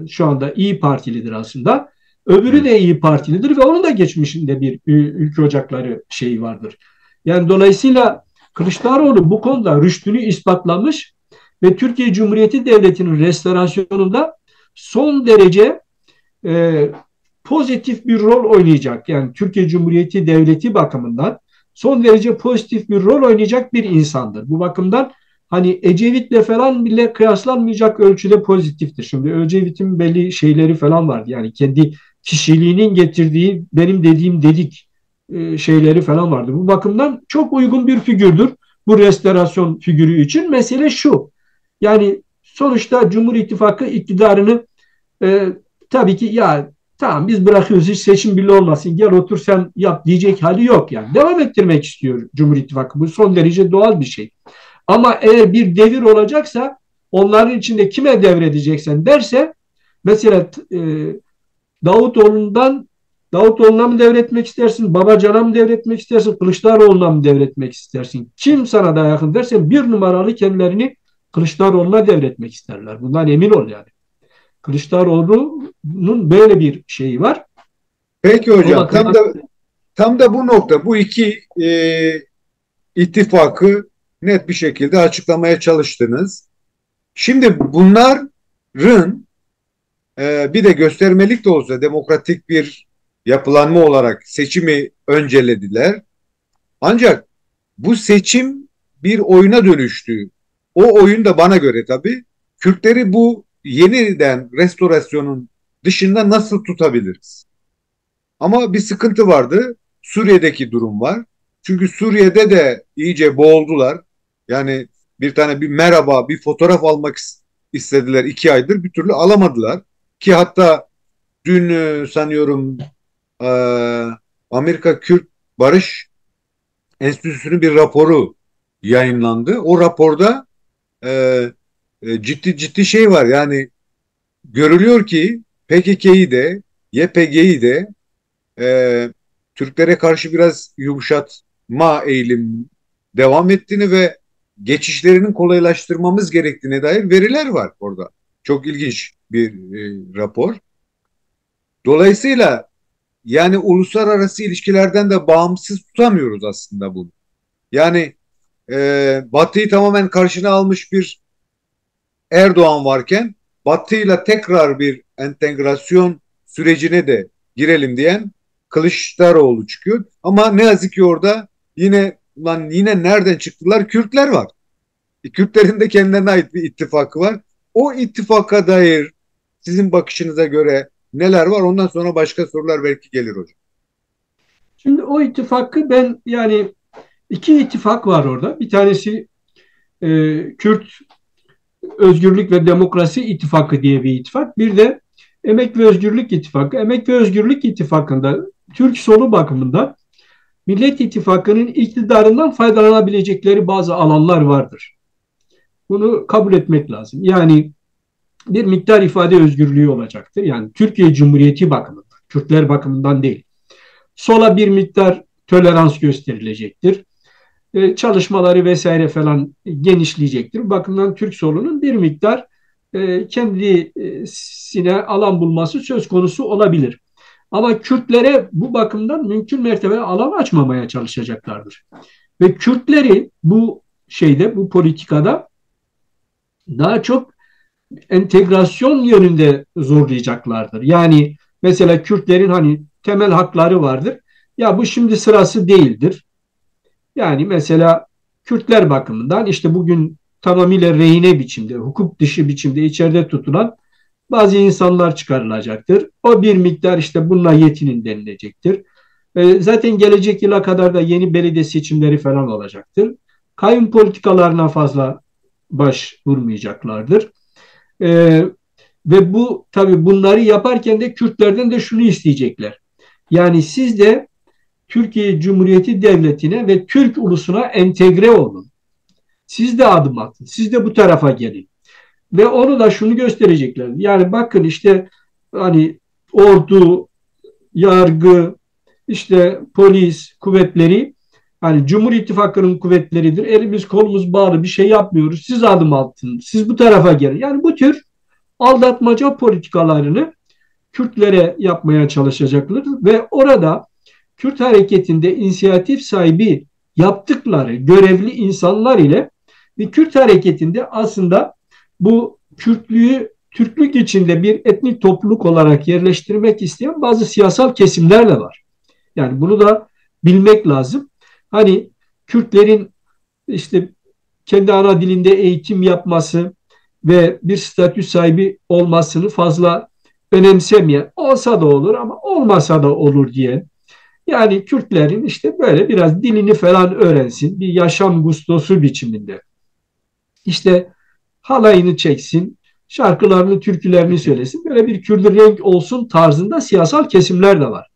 şu anda İyi Partilidir aslında. Öbürü Evet. de İyi Partilidir ve onun da geçmişinde bir ülke ocakları şeyi vardır. Yani dolayısıyla Kılıçdaroğlu bu konuda rüştünü ispatlamış ve Türkiye Cumhuriyeti Devleti'nin restorasyonunda son derece e, pozitif bir rol oynayacak. Yani Türkiye Cumhuriyeti Devleti bakımından son derece pozitif bir rol oynayacak bir insandır. Bu bakımdan hani Ecevit'le falan bile kıyaslanmayacak ölçüde pozitiftir. Şimdi Ecevit'in belli şeyleri falan vardı. Yani kendi kişiliğinin getirdiği benim dediğim dedik şeyleri falan vardı. Bu bakımdan çok uygun bir figürdür bu restorasyon figürü için. Mesele şu. Yani sonuçta Cumhur İttifakı iktidarını e, tabii ki ya tamam biz bırakıyoruz hiç seçim bile olmasın gel otur sen yap diyecek hali yok yani. Devam ettirmek istiyor Cumhur İttifakı. Bu son derece doğal bir şey. Ama eğer bir devir olacaksa onların içinde kime devredeceksen derse mesela Davutoğlu'ndan Davutoğlu'na mı devretmek istersin? Babacan'a mı devretmek istersin? Kılıçdaroğlu'na mı devretmek istersin? Kim sana daha yakın dersen bir numaralı kendilerini Kılıçdaroğlu'na devretmek isterler. Bundan emin ol yani. Kılıçdaroğlu'nun böyle bir şeyi var. Peki O hocam, tam bakımdan da bu nokta, bu iki ittifakı net bir şekilde açıklamaya çalıştınız. Şimdi bunların bir de göstermelik de olsa demokratik bir yapılanma olarak seçimi öncelediler. Ancak bu seçim bir oyuna dönüştü. O oyun da bana göre tabii Kürtleri bu yeniden restorasyonun dışında nasıl tutabiliriz? Ama bir sıkıntı vardı. Suriye'deki durum var. Çünkü Suriye'de de iyice boğuldular. Yani bir merhaba, bir fotoğraf almak istediler 2 aydır, bir türlü alamadılar. Ki hatta dün sanıyorum e, Amerika Kürt Barış Enstitüsü'nün bir raporu yayınlandı. O raporda e, ciddi ciddi şey var. Yani görülüyor ki PKK'yı de YPG'yi de e, Türklere karşı biraz yumuşatma eğilim devam ettiğini ve geçişlerinin kolaylaştırmamız gerektiğine dair veriler var orada. Çok ilginç bir rapor. Dolayısıyla yani uluslararası ilişkilerden de bağımsız tutamıyoruz aslında bunu. Yani Batı'yı tamamen karşına almış bir Erdoğan varken Batı'yla tekrar bir entegrasyon sürecine de girelim diyen Kılıçdaroğlu çıkıyor. Ama ne yazık ki orada yine nereden çıktılar? Kürtler var. Kürtlerin de kendilerine ait bir ittifakı var. O ittifaka dair sizin bakışınıza göre neler var? Ondan sonra başka sorular belki gelir hocam. şimdi o ittifakı ben yani iki ittifak var orada. Bir tanesi Kürt Özgürlük ve Demokrasi İttifakı diye bir ittifak. Bir de Emek ve Özgürlük İttifakı. Emek ve Özgürlük İttifakı'nda Türk solu bakımında Millet İttifakı'nın iktidarından faydalanabilecekleri bazı alanlar vardır. Bunu kabul etmek lazım. Yani bir miktar ifade özgürlüğü olacaktır. Yani Türkiye Cumhuriyeti bakımından, Kürtler bakımından değil. Sola bir miktar tolerans gösterilecektir. Çalışmaları vesaire falan genişleyecektir. Bu bakımdan Türk solunun bir miktar kendisine alan bulması söz konusu olabilir. Ama Kürtlere bu bakımdan mümkün mertebe alan açmamaya çalışacaklardır. Ve Kürtleri bu bu politikada daha çok entegrasyon yönünde zorlayacaklardır. Yani mesela Kürtlerin hani temel hakları vardır. Ya bu şimdi sırası değildir. Yani mesela Kürtler bakımından işte bugün tamamıyla rehine biçimde, hukuk dışı biçimde içeride tutulan bazı insanlar çıkarılacaktır. O bir miktar işte bununla yetinin denilecektir. Zaten gelecek yıla kadar da yeni belediye seçimleri falan olacaktır. Kayyum politikalarına fazla baş vurmayacaklardır. E, Ve bu tabii bunları yaparken de Kürtlerden de şunu isteyecekler. Yani siz de Türkiye Cumhuriyeti Devleti'ne ve Türk ulusuna entegre olun. Siz de adım atın. Siz de bu tarafa gelin. Ve onu da şunu gösterecekler. Yani bakın işte hani ordu, yargı, işte polis kuvvetleri hani Cumhur İttifakı'nın kuvvetleridir. Elimiz kolumuz bağlı bir şey yapmıyoruz. Siz adım atın. Siz bu tarafa gelin. Yani bu tür aldatmaca politikalarını Kürtlere yapmaya çalışacaklar ve orada Kürt hareketinde inisiyatif sahibi yaptıkları görevli insanlar ile ve Kürt hareketinde aslında bu Kürtlüğü Türklük içinde bir etnik topluluk olarak yerleştirmek isteyen bazı siyasal kesimler de var. Yani bunu da bilmek lazım. Hani Kürtlerin işte kendi ana dilinde eğitim yapması ve bir statü sahibi olmasını fazla önemsemeyen, olsa da olur ama olmasa da olur diyen, yani Kürtlerin işte böyle biraz dilini falan öğrensin, bir yaşam gustosu biçiminde. İşte halayını çeksin, şarkılarını, türkülerini söylesin. Böyle bir Kürt renk olsun tarzında siyasal kesimler de var.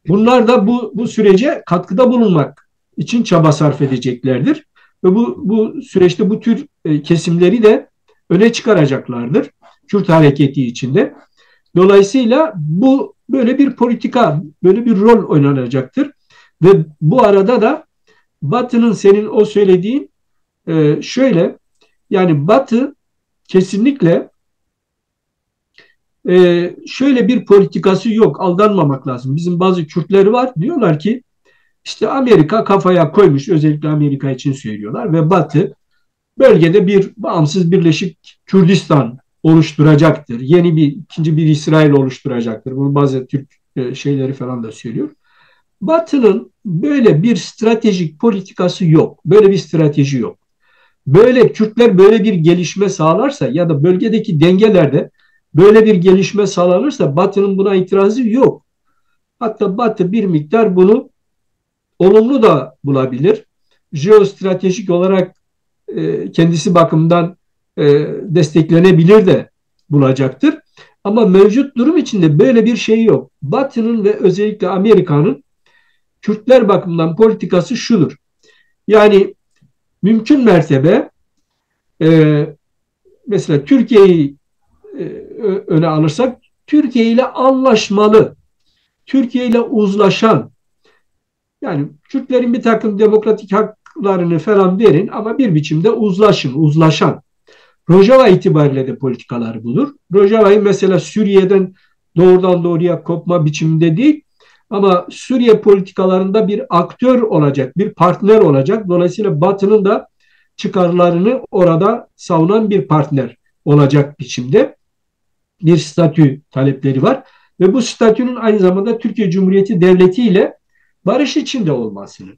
Bunlar da bu sürece katkıda bulunmak için çaba sarf edeceklerdir. Ve bu süreçte bu tür kesimleri de öne çıkaracaklardır. Kürt hareketi içinde. Dolayısıyla bu böyle bir politika, böyle bir rol oynanacaktır. Ve bu arada da Batı'nın senin o söylediğin şöyle, yani Batı kesinlikle şöyle bir politikası yok. Aldanmamak lazım. Bizim bazı Kürtler var. Diyorlar ki işte Amerika kafaya koymuş. Özellikle Amerika için söylüyorlar. Ve Batı bölgede bir bağımsız Birleşik Kürdistan oluşturacaktır. Yeni bir ikinci bir İsrail oluşturacaktır. Bunu bazı Türk şeyleri falan da söylüyor. Batı'nın böyle bir stratejik politikası yok. Böyle bir strateji yok. Böyle Kürtler böyle bir gelişme sağlarsa ya da bölgedeki dengelerde böyle bir gelişme sağlanırsa Batı'nın buna itirazı yok. Hatta Batı bir miktar bunu olumlu da bulabilir. Jeostratejik olarak kendisi bakımından desteklenebilir de bulacaktır. Ama mevcut durum içinde böyle bir şey yok. Batı'nın ve özellikle Amerika'nın Kürtler bakımından politikası şudur. Yani mümkün mertebe e, mesela Türkiye'yi öne alırsak Türkiye ile anlaşmalı, Türkiye ile uzlaşan, yani Kürtlerin bir takım demokratik haklarını falan verin ama bir biçimde uzlaşan. Rojava itibariyle de politikalar budur. Rojava'yı mesela Suriye'den doğrudan doğruya kopma biçiminde değil ama Suriye politikalarında bir aktör olacak, bir partner olacak. Dolayısıyla Batı'nın da çıkarlarını orada savunan bir partner olacak biçimde bir statü talepleri var. Ve bu statünün aynı zamanda Türkiye Cumhuriyeti Devleti ile barış içinde olmasını,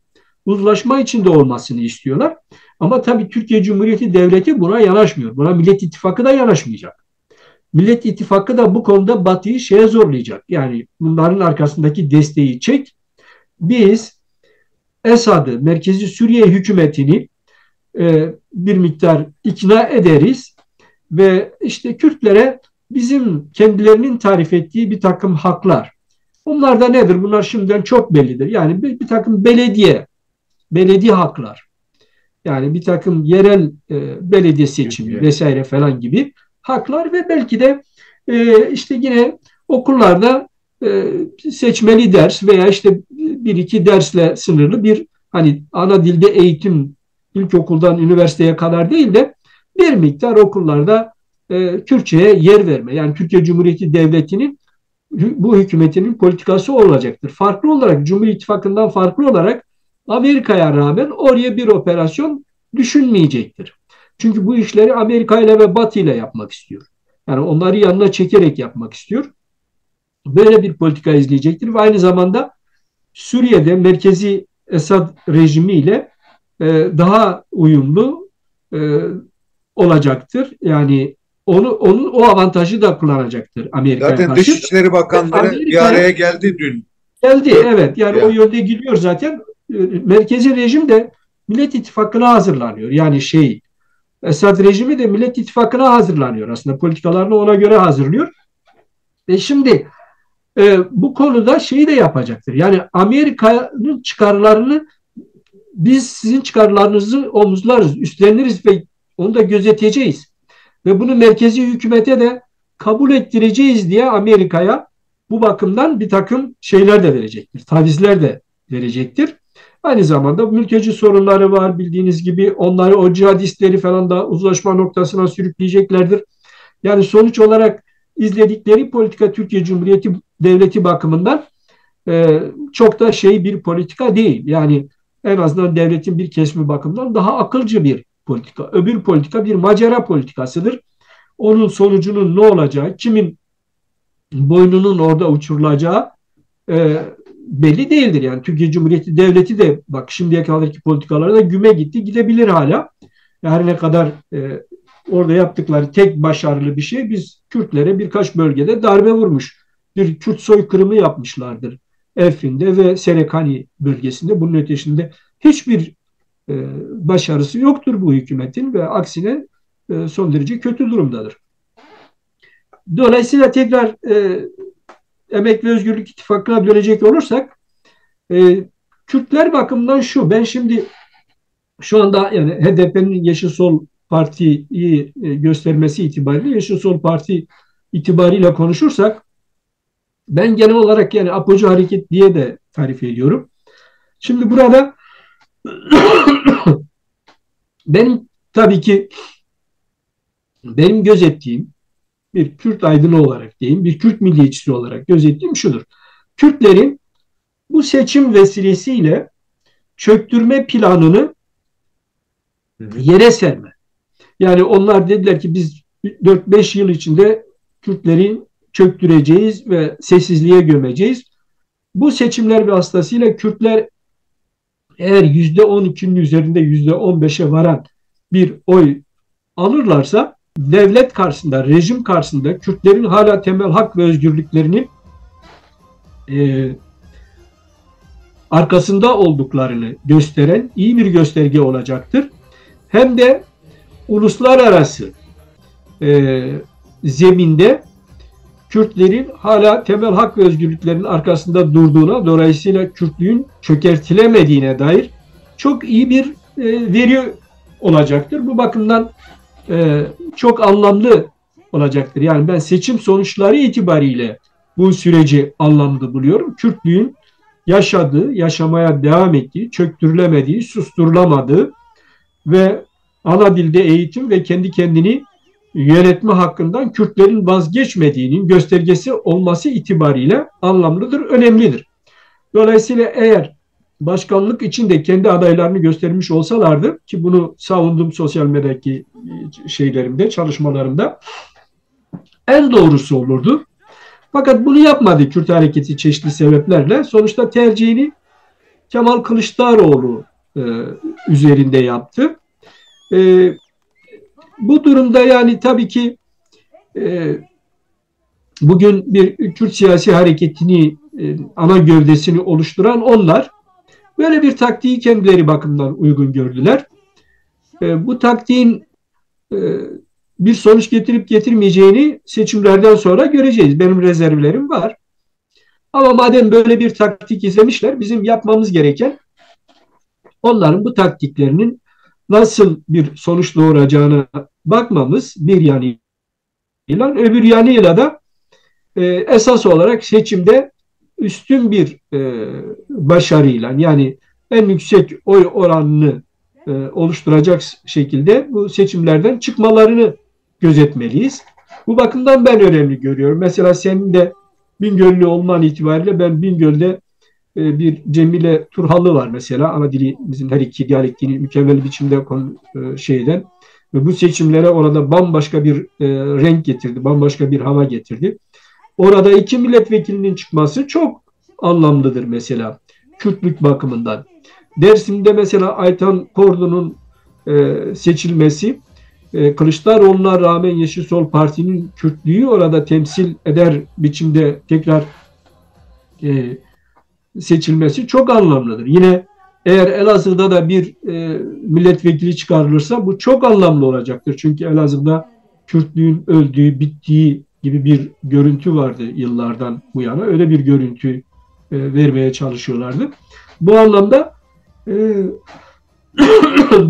uzlaşma içinde olmasını istiyorlar. Ama tabii Türkiye Cumhuriyeti Devleti buna yanaşmıyor. Buna Millet İttifakı da yanaşmayacak. Millet İttifakı da bu konuda Batı'yı şeye zorlayacak. Yani bunların arkasındaki desteği çek. Biz Esad'ı, Merkezi Suriye hükümetini bir miktar ikna ederiz ve işte Kürtlere bizim kendilerinin tarif ettiği bir takım haklar. Bunlar da nedir? Bunlar şimdiden çok bellidir. Yani bir takım belediye haklar. Yani bir takım yerel belediye seçimi vesaire falan gibi haklar ve belki de işte yine okullarda seçmeli ders veya işte bir iki dersle sınırlı bir hani ana dilde eğitim ilkokuldan üniversiteye kadar değil de bir miktar okullarda Kürtçe'ye yer verme. Yani Türkiye Cumhuriyeti Devleti'nin bu hükümetinin politikası olacaktır. Farklı olarak Cumhur İttifakı'ndan farklı olarak Amerika'ya rağmen oraya bir operasyon düşünmeyecektir. Çünkü bu işleri Amerika ile ve Batı ile yapmak istiyor. Yani onları yanına çekerek yapmak istiyor. Böyle bir politika izleyecektir ve aynı zamanda Suriye'de merkezi Esad rejimiyle daha uyumlu, olacaktır. Yani onun o avantajı da kullanacaktır Amerika'ya Zaten karşı. Dışişleri Bakanları bir araya geldi dün. Geldi, evet. Yani Ya. o yönde gidiyor zaten. Merkezi rejim de Millet İttifakı'na hazırlanıyor. Yani Esad rejimi de Millet İttifakı'na hazırlanıyor aslında. Politikalarını ona göre hazırlıyor. Şimdi bu konuda şeyi de yapacaktır. Yani Amerika'nın çıkarlarını biz sizin çıkarlarınızı omuzlarız, üstleniriz ve onu da gözeteceğiz. Ve bunu merkezi hükümete de kabul ettireceğiz diye Amerika'ya bu bakımdan bir takım şeyler de verecektir. Tavizler de verecektir. Aynı zamanda mülteci sorunları var bildiğiniz gibi. Onları o cihadistleri falan da uzlaşma noktasına sürükleyeceklerdir. Yani sonuç olarak izledikleri politika Türkiye Cumhuriyeti Devleti bakımından çok da bir politika değil. Yani en azından devletin bir kesimi bakımından daha akılcı bir politika. Öbür politika bir macera politikasıdır. Onun sonucunun ne olacağı, kimin boynunun orada uçurulacağı belli değildir. Yani Türkiye Cumhuriyeti Devleti de bak şimdiye kadarki politikalarda güme gitti, gidebilir hala. Her ne kadar orada yaptıkları tek başarılı bir şey biz Kürtlere birkaç bölgede darbe vurmuş. Bir Kürt soykırımı yapmışlardır. Efrin'de ve Serekani bölgesinde. Bunun ötesinde hiçbir başarısı yoktur bu hükümetin ve aksine son derece kötü durumdadır. Dolayısıyla tekrar Emek ve Özgürlük İttifakı'na dönecek olursak Kürtler bakımından ben şimdi şu anda yani HDP'nin Yeşil Sol Parti'yi göstermesi itibariyle Yeşil Sol Parti itibariyle konuşursak ben genel olarak yani Apocu Hareket diye de tarif ediyorum. Şimdi burada benim tabii ki benim gözettiğim bir Kürt aydını olarak diyeyim, bir Kürt milliyetçisi olarak gözettiğim şudur. Kürtlerin bu seçim vesilesiyle çöktürme planını yere serme. Yani onlar dediler ki biz 4-5 yıl içinde Kürtleri çöktüreceğiz ve sessizliğe gömeceğiz. Bu seçimler vasıtasıyla Kürtler eğer %12'nin üzerinde %15'e varan bir oy alırlarsa devlet karşısında, rejim karşısında Kürtlerin hala temel hak ve özgürlüklerini arkasında olduklarını gösteren iyi bir gösterge olacaktır. Hem de uluslararası zeminde Kürtlerin hala temel hak ve özgürlüklerin arkasında durduğuna, dolayısıyla Kürtlüğün çökertilemediğine dair çok iyi bir veri olacaktır. Bu bakımdan çok anlamlı olacaktır. Yani ben seçim sonuçları itibariyle bu süreci anlamlı buluyorum. Kürtlüğün yaşadığı, yaşamaya devam ettiği, çöktürülemediği, susturulamadığı ve ana dilde eğitim ve kendi kendini yönetme hakkından Kürtlerin vazgeçmediğinin göstergesi olması itibariyle anlamlıdır, önemlidir. Dolayısıyla eğer başkanlık için de kendi adaylarını göstermiş olsalardı ki bunu savundum sosyal medyadaki çalışmalarımda en doğrusu olurdu. Fakat bunu yapmadı Kürt hareketi çeşitli sebeplerle. Sonuçta tercihini Kemal Kılıçdaroğlu üzerinde yaptı. Bu durumda yani tabii ki bugün bir Kürt siyasi hareketini ana gövdesini oluşturan onlar böyle bir taktiği kendileri bakımından uygun gördüler. Bu taktiğin bir sonuç getirip getirmeyeceğini seçimlerden sonra göreceğiz. Benim rezervlerim var. Ama madem böyle bir taktik izlemişler, bizim yapmamız gereken onların bu taktiklerinin nasıl bir sonuç doğuracağına bakmamız bir yanıyla, öbür yanıyla da esas olarak seçimde üstün bir başarıyla yani en yüksek oy oranını oluşturacak şekilde bu seçimlerden çıkmalarını gözetmeliyiz. Bu bakımdan ben önemli görüyorum. Mesela senin de Bingöllü olman itibariyle ben Bingöl'de bir Cemile Turhalı var mesela. Ana dilimizin her iki diyalektini mükemmel biçimde ve bu seçimlere orada bambaşka bir renk getirdi, bambaşka bir hava getirdi. Orada iki milletvekilinin çıkması çok anlamlıdır mesela Kürtlük bakımından. Dersim'de mesela Aytan Kordu'nun seçilmesi Kılıçdaroğlu'na rağmen Yeşil Sol Parti'nin Kürtlüğü orada temsil eder biçimde tekrar seçilmesi çok anlamlıdır. Yine eğer Elazığ'da da bir milletvekili çıkarılırsa bu çok anlamlı olacaktır. Çünkü Elazığ'da Kürtlüğün öldüğü, bittiği gibi bir görüntü vardı yıllardan bu yana. Öyle bir görüntü vermeye çalışıyorlardı. Bu anlamda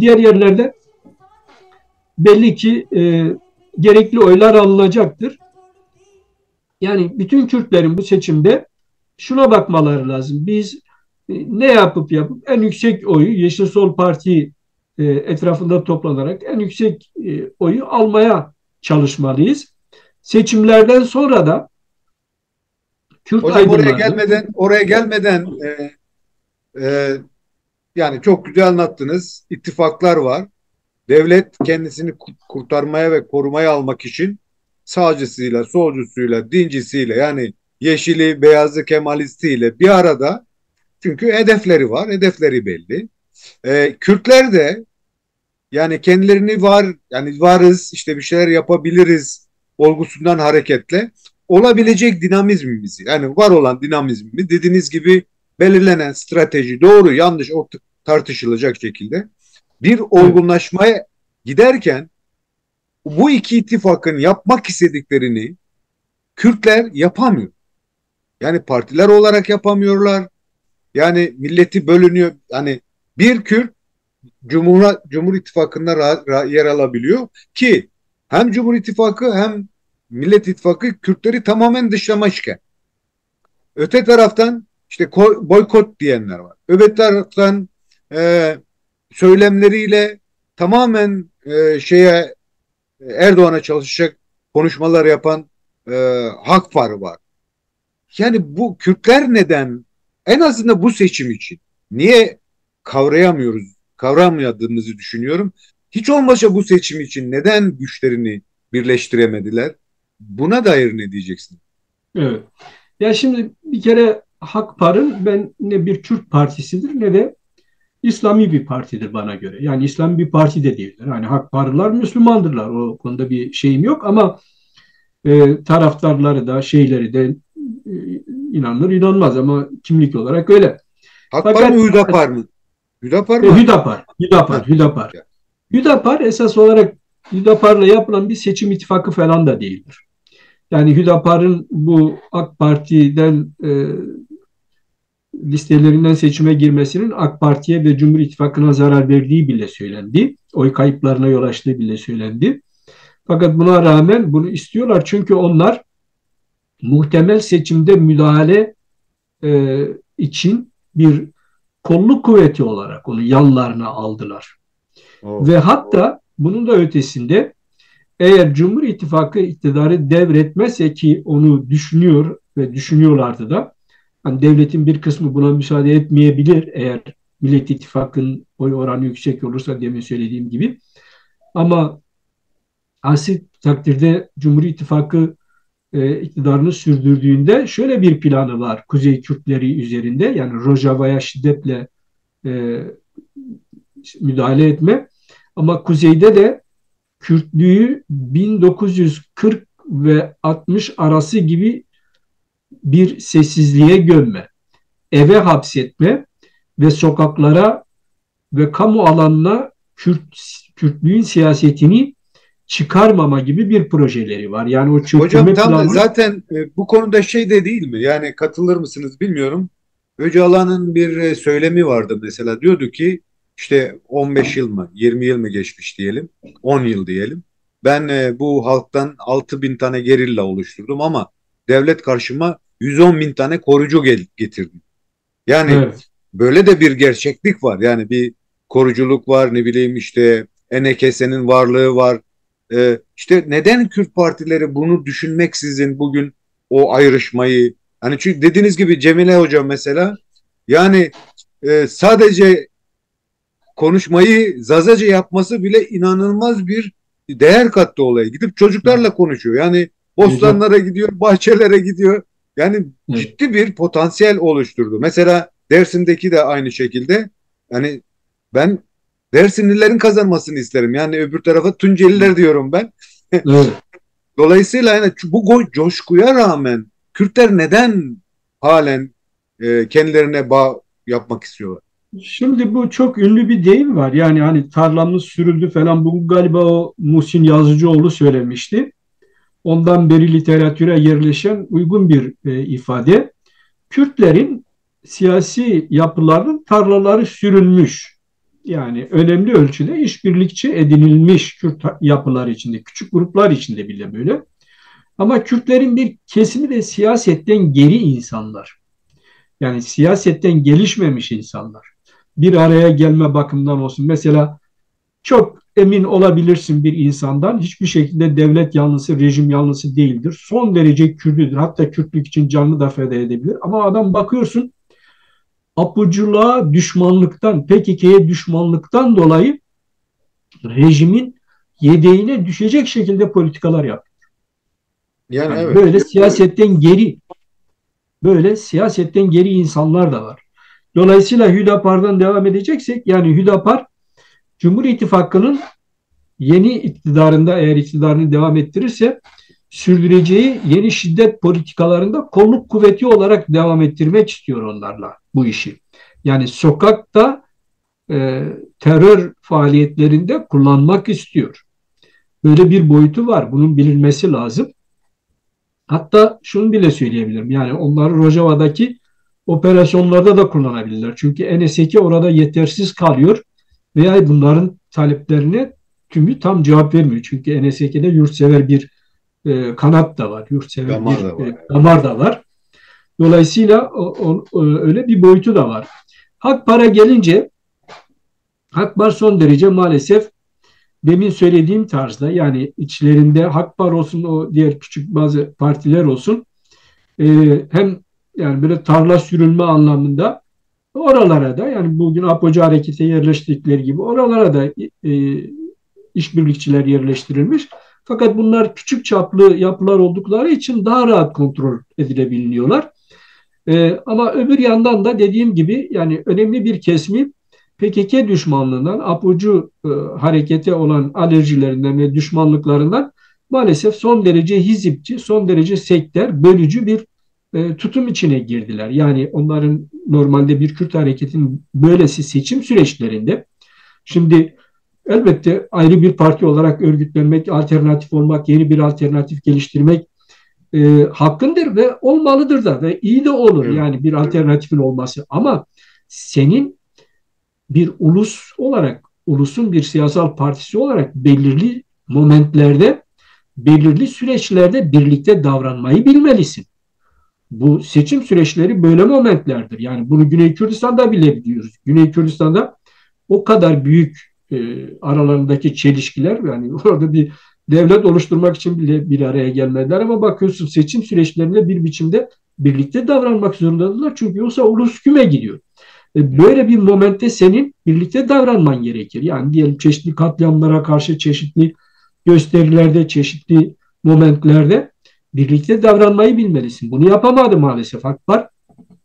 diğer yerlerde belli ki gerekli oylar alınacaktır. Yani bütün Kürtlerin bu seçimde şuna bakmaları lazım. Biz ne yapıp en yüksek oyu Yeşil Sol Parti etrafında toplanarak en yüksek oyu almaya çalışmalıyız. Seçimlerden sonra da Kürt Hocam aydınlarının oraya gelmeden e, yani çok güzel anlattınız. İttifaklar var. Devlet kendisini kurtarmaya ve korumaya almak için sağcısıyla, solcusuyla, dincisiyle yani yeşili, beyazı, kemalistiyle bir arada çünkü hedefleri var, hedefleri belli. Kürtler de yani kendilerini yani varız, işte bir şeyler yapabiliriz olgusundan hareketle olabilecek dinamizmimizi yani var olan dinamizmi dediğiniz gibi belirlenen strateji doğru yanlış tartışılacak şekilde bir olgunlaşmaya giderken bu iki ittifakın yapmak istediklerini Kürtler yapamıyor. Yani partiler olarak yapamıyorlar. Yani milleti bölünüyor. Yani bir Kürt Cumhur İttifakı'nda yer alabiliyor ki hem Cumhur İttifakı hem Millet İttifakı Kürtleri tamamen dışlamışken. Öte taraftan işte boykot diyenler var. Öte taraftan e, söylemleriyle tamamen Erdoğan'a çalışacak konuşmalar yapan Hakpar var. Yani bu Kürtler neden en azından bu seçim için niye kavrayamadığımızı düşünüyorum. Hiç olmazsa bu seçim için neden güçlerini birleştiremediler? Buna dair ne diyeceksin? evet. Ya şimdi bir kere Hakpar'ın ben ne bir Kürt partisidir ne de İslami bir partidir bana göre. Yani İslami bir parti de değildir. Yani Hakparlılar Müslümandırlar. O konuda bir şeyim yok ama taraftarları da şeyleri de e, inanılır inanmaz ama kimlik olarak öyle. Hakpar mı Fakat Hüdapar mı? Hüdapar mı Hakpar mı? Hüdapar, Hüdapar, Heh. Hüdapar. Hüdapar esas olarak Hüdapar'la yapılan bir seçim ittifakı falan da değildir. Yani Hüdapar'ın bu AK Parti'den listelerinden seçime girmesinin AK Parti'ye ve Cumhur İttifakı'na zarar verdiği bile söylendi. Oy kayıplarına yol açtığı bile söylendi. Fakat buna rağmen bunu istiyorlar çünkü onlar muhtemel seçimde müdahale için bir kolluk kuvveti olarak onu yanlarına aldılar. Oh. Ve hatta bunun da ötesinde eğer Cumhur İttifakı iktidarı devretmezse ki onu düşünüyor ve düşünüyorlardı da hani devletin bir kısmı buna müsaade etmeyebilir eğer Millet İttifakı'nın oy oranı yüksek olursa demin söylediğim gibi. Ama aksi takdirde Cumhur İttifakı iktidarını sürdürdüğünde şöyle bir planı var Kuzey Kürtleri üzerinde yani Rojava'ya şiddetle e, müdahale etme ama kuzeyde de Kürtlüğü 1940 ve 60 arası gibi bir sessizliğe gömme, eve hapsetme ve sokaklara ve kamu alanına Kürtlüğün siyasetini çıkarmama gibi bir projeleri var. Yani o Hocam çöktürme tam planı. zaten bu konuda şey de değil mi? Yani katılır mısınız bilmiyorum. Öcalan'ın bir söylemi vardı mesela. Diyordu ki işte 15 yıl mı 20 yıl mı geçmiş diyelim 10 yıl diyelim. Ben bu halktan 6.000 tane gerilla oluşturdum ama devlet karşıma 110 bin tane korucu getirdim. Yani Evet. böyle de bir gerçeklik var. Yani bir koruculuk var, ne bileyim işte Enekese'nin varlığı var. İşte neden Kürt partileri bunu düşünmeksizin bugün o ayrışmayı hani çünkü dediğiniz gibi Cemile Hocam mesela yani sadece konuşmayı Zazaca yapması bile inanılmaz bir değer kattı olaya. Gidip çocuklarla konuşuyor. Yani Hocam. bostanlara gidiyor, bahçelere gidiyor. Yani Evet. ciddi bir potansiyel oluşturdu. Mesela Dersim'deki de aynı şekilde. Yani ben Dersimlilerin kazanmasını isterim. Yani öbür tarafa Tunceliler diyorum ben. Evet. Dolayısıyla yani bu coşkuya rağmen Kürtler neden halen kendilerine bağ yapmak istiyorlar? Şimdi bu çok ünlü bir deyim var. Yani hani tarlamız sürüldü falan. Bu galiba o Muhsin Yazıcıoğlu söylemişti. Ondan beri literatüre yerleşen uygun bir ifade. Kürtlerin siyasi yapılarının tarlaları sürülmüş. Yani önemli ölçüde işbirlikçi edinilmiş Kürt yapılar içinde, küçük gruplar içinde bile böyle. Ama Kürtlerin bir kesimi de siyasetten geri insanlar. Yani siyasetten gelişmemiş insanlar. Bir araya gelme bakımından olsun. Mesela çok emin olabilirsin bir insandan, hiçbir şekilde devlet yanlısı, rejim yanlısı değildir. Son derece Kürtüdür. Hatta Kürtlük için canını da feda edebilir. Ama adam bakıyorsun apuculuğa düşmanlıktan, PKK'ye düşmanlıktan dolayı rejimin yedeğine düşecek şekilde politikalar yapıyor. Yani Yani evet. böyle siyasetten geri insanlar da var. Dolayısıyla Hüdapar'dan devam edeceksek, yani Hüdapar Cumhur İttifakı'nın yeni iktidarında, eğer iktidarını devam ettirirse, sürdüreceği yeni şiddet politikalarında kolluk kuvveti olarak devam ettirmek istiyor onlarla bu işi. Yani sokakta terör faaliyetlerinde kullanmak istiyor. Böyle bir boyutu var. Bunun bilinmesi lazım. Hatta şunu bile söyleyebilirim. Yani onları Rojava'daki operasyonlarda da kullanabilirler. Çünkü NSK orada yetersiz kalıyor veya bunların taleplerine tümü tam cevap vermiyor. Çünkü NSK'de yurtsever bir kanat da var. Yurtsever Damar bir da var. damar da var. Dolayısıyla öyle bir boyutu da var. Hakpar'a gelince, Hakpar son derece maalesef demin söylediğim tarzda, yani içlerinde Hakpar olsun, o diğer küçük bazı partiler olsun, e, hem yani böyle tarla sürülme anlamında oralara da, yani bugün Apocu harekete yerleştirdikleri gibi oralara da işbirlikçiler yerleştirilmiş. Fakat bunlar küçük çaplı yapılar oldukları için daha rahat kontrol edilebiliyorlar. Ama öbür yandan da dediğim gibi yani önemli bir kesimi PKK düşmanlığından, Apocu harekete olan alerjilerinden ve düşmanlıklarından maalesef son derece hizipçi, son derece sekter, bölücü bir tutum içine girdiler. Yani onların normalde bir Kürt hareketin böylesi seçim süreçlerinde, şimdi elbette ayrı bir parti olarak örgütlenmek, alternatif olmak, yeni bir alternatif geliştirmek hakkındır ve olmalıdır da ve iyi de olur, Evet. yani bir alternatifin olması. Ama senin bir ulus olarak, ulusun bir siyasal partisi olarak belirli momentlerde, belirli süreçlerde birlikte davranmayı bilmelisin. Bu seçim süreçleri böyle momentlerdir. Yani bunu Güney Kürdistan'da bile biliyoruz. Güney Kürdistan'da o kadar büyük aralarındaki çelişkiler, yani orada bir devlet oluşturmak için bile bir araya gelmediler, ama bakıyorsun seçim süreçlerinde bir biçimde birlikte davranmak zorundadılar. Çünkü yoksa ulus küme gidiyor. Böyle bir momentte senin birlikte davranman gerekir. Yani diyelim çeşitli katliamlara karşı, çeşitli gösterilerde, çeşitli momentlerde birlikte davranmayı bilmelisin. Bunu yapamadı maalesef Akbar.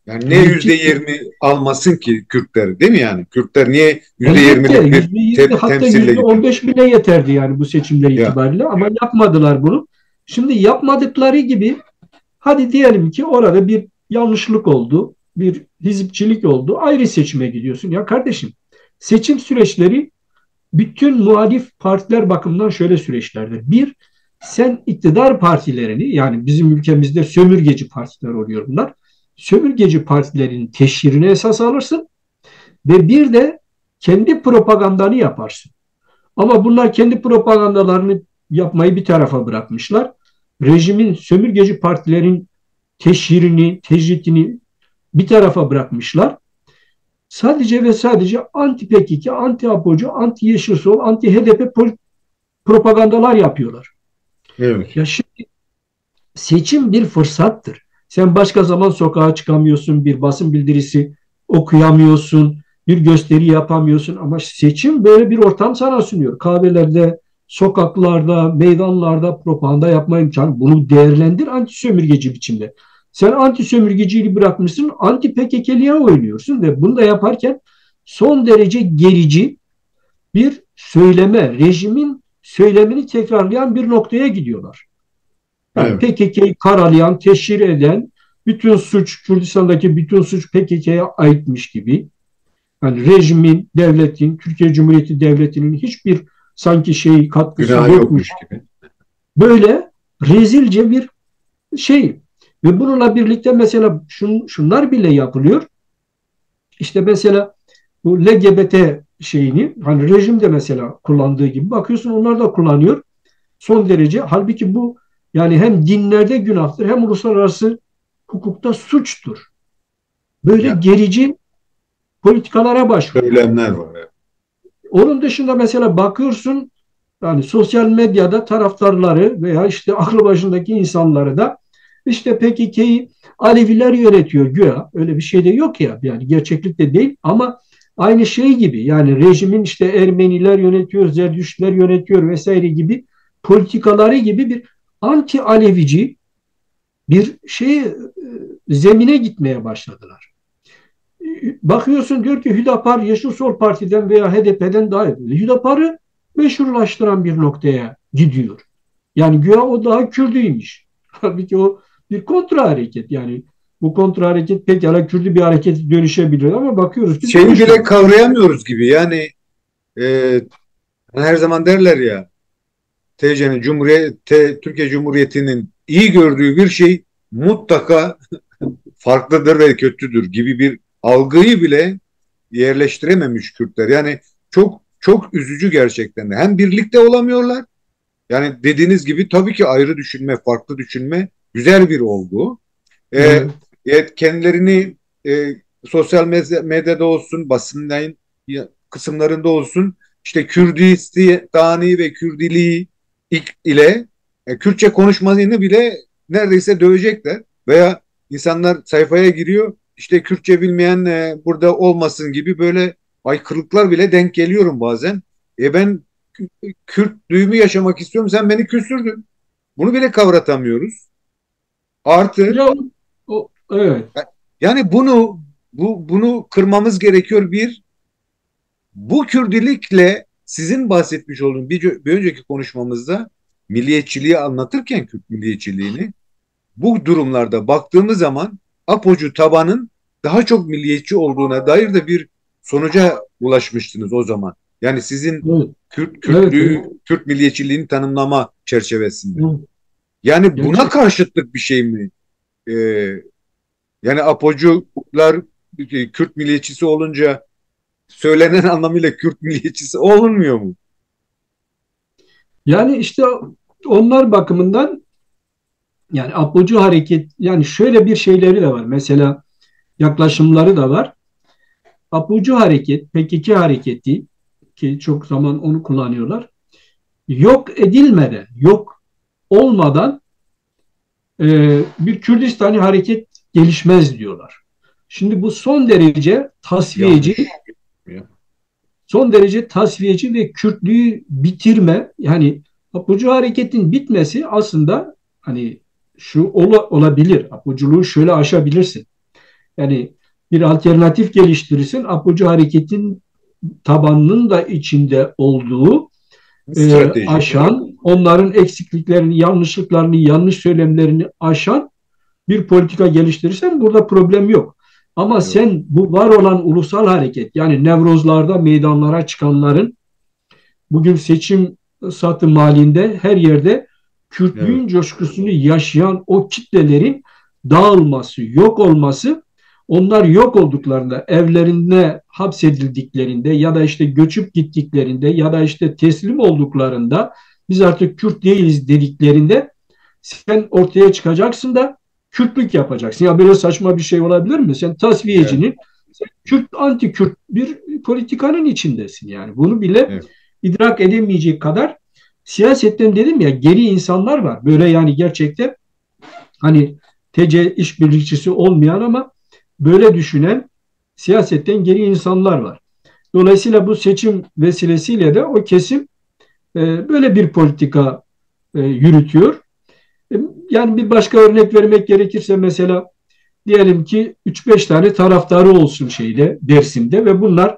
Yani ne Hizipçi, %20 almasın ki Kürtler, değil mi yani? Kürtler niye elbette %20'lik bir %20, hatta temsille gidiyor? %15 bile yeterdi yani bu seçimler Ya itibariyle, ama yapmadılar bunu. Şimdi yapmadıkları gibi, hadi diyelim ki orada bir yanlışlık oldu, bir hizipçilik oldu, ayrı seçime gidiyorsun. Ya kardeşim, seçim süreçleri bütün muhalif partiler bakımından şöyle süreçlerdir. Bir, sen iktidar partilerini, yani bizim ülkemizde sömürgeci partiler oluyor bunlar, sömürgeci partilerin teşhirine esas alırsın ve bir de kendi propagandanı yaparsın. Ama bunlar kendi propagandalarını yapmayı bir tarafa bırakmışlar. Rejimin, sömürgeci partilerin teşhirini, tecritini bir tarafa bırakmışlar. Sadece ve sadece anti PKK, anti APO'cu, anti Yeşil Sol, anti HDP propagandalar yapıyorlar. evet. Ya şimdi seçim bir fırsattır. Sen başka zaman sokağa çıkamıyorsun, bir basın bildirisi okuyamıyorsun, bir gösteri yapamıyorsun, ama seçim böyle bir ortam sana sunuyor. Kahvelerde, sokaklarda, meydanlarda propaganda yapma imkanı. Bunu değerlendir anti sömürgeci biçimde. Sen anti sömürgeciliği bırakmışsın, anti PKK'liğe oynuyorsun ve bunu da yaparken son derece gerici, bir söyleme, rejimin söylemini tekrarlayan bir noktaya gidiyorlar. Yani Evet. PKK'yı karalayan, teşhir eden, bütün suç, Kürdistan'daki bütün suç PKK'ya aitmiş gibi. Yani rejimin, devletin, Türkiye Cumhuriyeti Devleti'nin hiçbir sanki katkısı Günah yokmuş. yokmuş gibi. Böyle rezilce bir şey. Ve bununla birlikte mesela şunlar bile yapılıyor. İşte mesela bu LGBT şeyini hani rejim de mesela kullandığı gibi bakıyorsun onlar da kullanıyor son derece. Halbuki bu yani hem dinlerde günahtır hem uluslararası hukukta suçtur. Böyle Ya, gerici politikalara başvuruyorlar. söylemler var. Evet. Onun dışında mesela bakıyorsun yani sosyal medyada taraftarları veya işte aklı başındaki insanları da işte PKK'yı Aleviler yönetiyor güya. Öyle bir şey de yok ya. Yani gerçeklikte değil ama aynı şey gibi yani rejimin işte Ermeniler yönetiyor, Zerdüştler yönetiyor vesaire gibi politikaları gibi bir anti Alevici bir zemine gitmeye başladılar. Bakıyorsun diyor ki Hüdapar Yeşil Sol Parti'den veya HDP'den daha iyi. Hüdapar'ı meşrulaştıran bir noktaya gidiyor. Yani güya o daha Kürdüymüş. Halbuki o bir kontra hareket. Yani bu kontra hareket pekala Kürdü bir harekete dönüşebilir ama bakıyoruz ki Şeyi bile dönüşmüyor. kavrayamıyoruz gibi. Yani e, her zaman derler ya, Türkiye Cumhuriyeti'nin iyi gördüğü bir şey mutlaka farklıdır ve kötüdür gibi bir algıyı bile yerleştirememiş Kürtler. Yani çok çok üzücü gerçekten de. Hem birlikte olamıyorlar. Yani dediğiniz gibi tabii ki ayrı düşünme, farklı düşünme güzel bir olgu. E, Evet. Kendilerini sosyal medyada olsun, basın yayın kısımlarında olsun, işte Kürdistan'ı ve Kürdiliği ile Kürtçe konuşmanı bile neredeyse dövecekler. Veya insanlar sayfaya giriyor, işte Kürtçe bilmeyen burada olmasın gibi böyle aykırılıklar bile denk geliyorum bazen. Ben Kürtlüğümü yaşamak istiyorum, sen beni küstürdün. Bunu bile kavratamıyoruz. Artı Ya evet. yani bunu kırmamız gerekiyor. Bu Kürdilikle sizin bahsetmiş olduğunuz bir önceki konuşmamızda milliyetçiliği anlatırken Kürt milliyetçiliğini bu durumlarda baktığımız zaman APO'cu tabanın daha çok milliyetçi olduğuna dair de bir sonuca ulaşmıştınız o zaman. Yani sizin Evet. Evet. Evet. Kürt milliyetçiliğini tanımlama çerçevesinde. Evet. Yani buna Gerçek. karşıtlık bir şey mi? Ee, Yani APO'cular Kürt milliyetçisi olunca söylenen anlamıyla Kürt milliyetçisi olunmuyor mu? Yani işte onlar bakımından yani Apocu hareket yani şöyle bir şeyleri de var. Mesela yaklaşımları da var. Apocu hareket, PKK hareketi ki çok zaman onu kullanıyorlar. Yok edilmeden, yok olmadan bir Kürdistani hareket gelişmez diyorlar. Şimdi bu son derece tasfiyeci, Yanlış. son derece tasfiyeci ve Kürtlüğü bitirme yani Apocu hareketin bitmesi aslında hani olabilir. Apoculuğu şöyle aşabilirsin. Yani bir alternatif geliştirirsin. Apocu hareketin tabanının da içinde olduğu Strateji. aşan, onların eksikliklerini, yanlışlıklarını, yanlış söylemlerini aşan bir politika geliştirirsen burada problem yok. Ama Yok. sen bu var olan ulusal hareket yani Nevrozlarda meydanlara çıkanların bugün seçim satım halinde her yerde Evet. Kürtlüğün coşkusunu yaşayan o kitlelerin dağılması, yok olması onlar yok olduklarında, evlerine hapsedildiklerinde ya da işte göçüp gittiklerinde ya da işte teslim olduklarında biz artık Kürt değiliz dediklerinde sen ortaya çıkacaksın da Kürtlük yapacaksın. Ya böyle saçma bir şey olabilir mi? Sen Evet. tasfiyecinin, sen Kürt, anti-Kürt bir politikanın içindesin yani. Bunu bile Evet. idrak edemeyecek kadar siyasetten dedim ya geri insanlar var. Böyle yani gerçekten hani TC işbirlikçisi olmayan ama böyle düşünen siyasetten geri insanlar var. Dolayısıyla bu seçim vesilesiyle de o kesim böyle bir politika yürütüyor. Yani bir başka örnek vermek gerekirse mesela diyelim ki 3-5 tane taraftarı olsun Dersim'de ve bunlar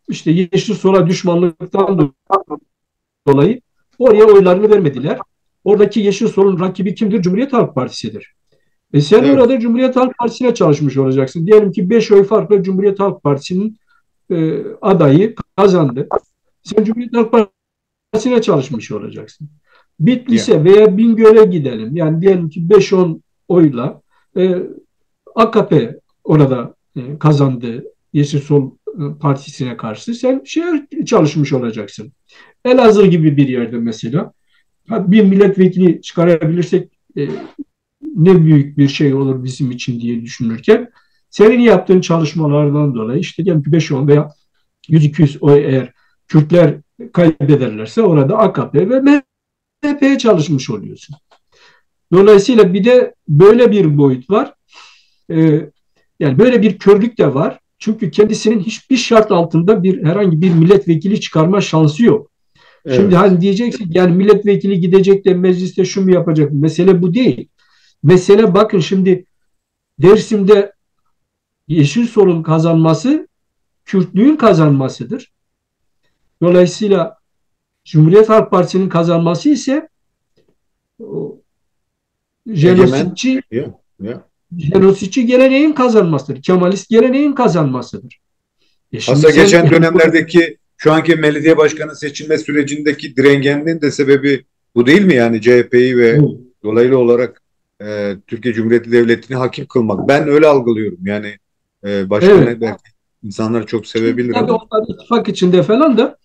işte Yeşil Sol'a düşmanlıktan dolayı oraya oylarını vermediler. Oradaki Yeşil Sol'un rakibi kimdir? Cumhuriyet Halk Partisi'dir. Sen Evet. orada Cumhuriyet Halk Partisi'ne çalışmış olacaksın. Diyelim ki 5 oy farklı Cumhuriyet Halk Partisi'nin adayı kazandı. Sen Cumhuriyet Halk Partisi'ne çalışmış olacaksın. Ya. Bitlis'e veya Bingöl'e gidelim. Yani diyelim ki 5-10 oyla e, AKP orada kazandı Yeşil Sol Partisi'ne karşı. Sen çalışmış olacaksın. Elazığ gibi bir yerde mesela bir milletvekili çıkarabilirsek ne büyük bir şey olur bizim için diye düşünürken senin yaptığın çalışmalardan dolayı işte diyelim ki 5-10 veya 100-200 oy eğer Kürtler kaybederlerse orada AKP ve MHP'ye çalışmış oluyorsun. Dolayısıyla bir de böyle bir boyut var. Ee, Yani böyle bir körlük de var. Çünkü kendisinin hiçbir şart altında herhangi bir milletvekili çıkarma şansı yok. Şimdi Evet. hani diyeceksin yani milletvekili gidecek de mecliste şu mu yapacak? Mesele bu değil. Mesele bakın şimdi Dersim'de Yeşil Sol'un kazanması Kürtlüğün kazanmasıdır. Dolayısıyla Cumhuriyet Halk Partisi'nin kazanması ise o Egemen. jenositçi Ya. Ya. jenositçi geleneğin kazanmasıdır. Kemalist geleneğin kazanmasıdır. Şimdi Aslında sen geçen dönemlerdeki şu anki belediye başkanı seçilme sürecindeki direngenliğin de sebebi bu değil mi? Yani CHP'yi ve dolaylı olarak Türkiye Cumhuriyeti Devleti'ni hakim kılmak. Ben öyle algılıyorum. Yani evet, başkanı belki insanlar çok şimdi sevebilir tabii ama onlar ittifak içinde falan da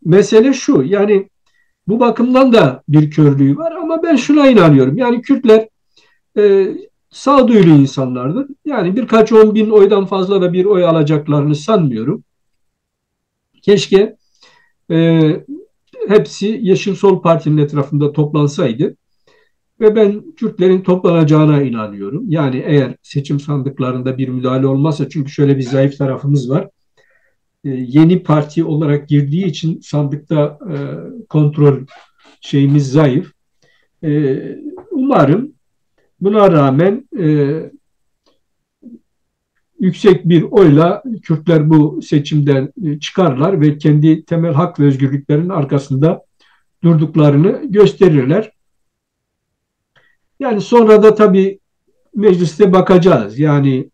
mesele şu yani bu bakımdan da bir körlüğü var ama ben şuna inanıyorum. Yani Kürtler e, sağduyulu insanlardır. Yani birkaç 10 bin oydan fazla da bir oy alacaklarını sanmıyorum. Keşke e, hepsi Yeşil Sol Parti'nin etrafında toplansaydı ve ben Kürtlerin toplanacağına inanıyorum. Yani eğer seçim sandıklarında bir müdahale olmazsa çünkü şöyle bir zayıf tarafımız var. Yeni parti olarak girdiği için sandıkta kontrol şeyimiz zayıf. E, Umarım buna rağmen yüksek bir oyla Kürtler bu seçimden çıkarlar ve kendi temel hak ve özgürlüklerin arkasında durduklarını gösterirler. Yani sonra da tabii mecliste bakacağız. Yani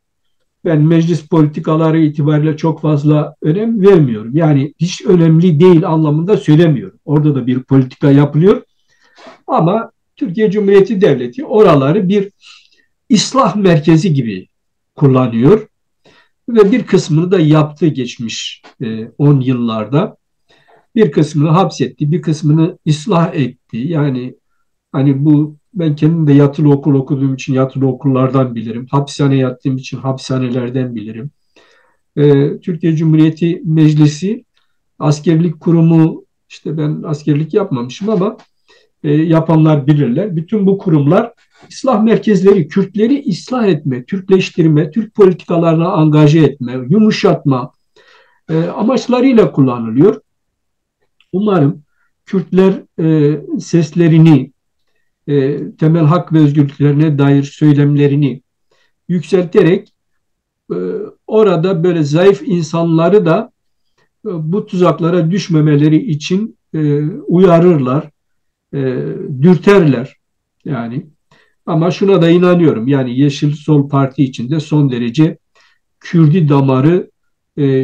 ben meclis politikaları itibariyle çok fazla önem vermiyorum. Yani hiç önemli değil anlamında söylemiyorum. Orada da bir politika yapılıyor. Ama Türkiye Cumhuriyeti Devleti oraları bir ıslah merkezi gibi kullanıyor. Ve bir kısmını da yaptı geçmiş 10 yıllarda. Bir kısmını hapsetti, bir kısmını ıslah etti. Yani hani bu ben kendim de yatılı okul okuduğum için yatılı okullardan bilirim. Hapishane yattığım için hapishanelerden bilirim. Türkiye Cumhuriyeti Meclisi askerlik kurumu işte ben askerlik yapmamışım ama yapanlar bilirler. Bütün bu kurumlar ıslah merkezleri, Kürtleri ıslah etme, Türkleştirme, Türk politikalarına angaje etme, yumuşatma amaçlarıyla kullanılıyor. Umarım Kürtler seslerini, temel hak ve özgürlüklerine dair söylemlerini yükselterek e, orada böyle zayıf insanları da bu tuzaklara düşmemeleri için uyarırlar, dürterler. Yani ama şuna da inanıyorum. Yani Yeşil Sol Parti içinde son derece Kürdi damarı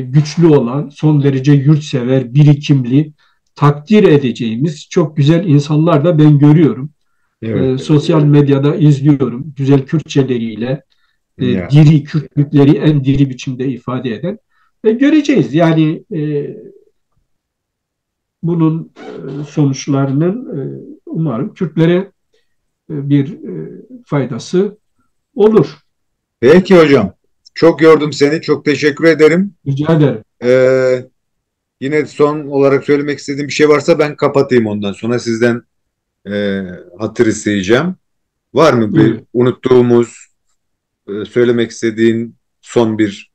güçlü olan, son derece yurtsever, birikimli, takdir edeceğimiz çok güzel insanlar da ben görüyorum. evet. Sosyal medyada izliyorum. Güzel Kürtçeleriyle Ya. diri Kürtlükleri en diri biçimde ifade eden. Göreceğiz. Yani bunun sonuçlarının umarım Kürtlere bir faydası olur. Peki hocam. Çok yordum seni. Çok teşekkür ederim. Rica ederim. Ee, Yine son olarak söylemek istediğim bir şey varsa ben kapatayım ondan sonra sizden e, hatır isteyeceğim. Var mı bir Evet. unuttuğumuz, söylemek istediğin son bir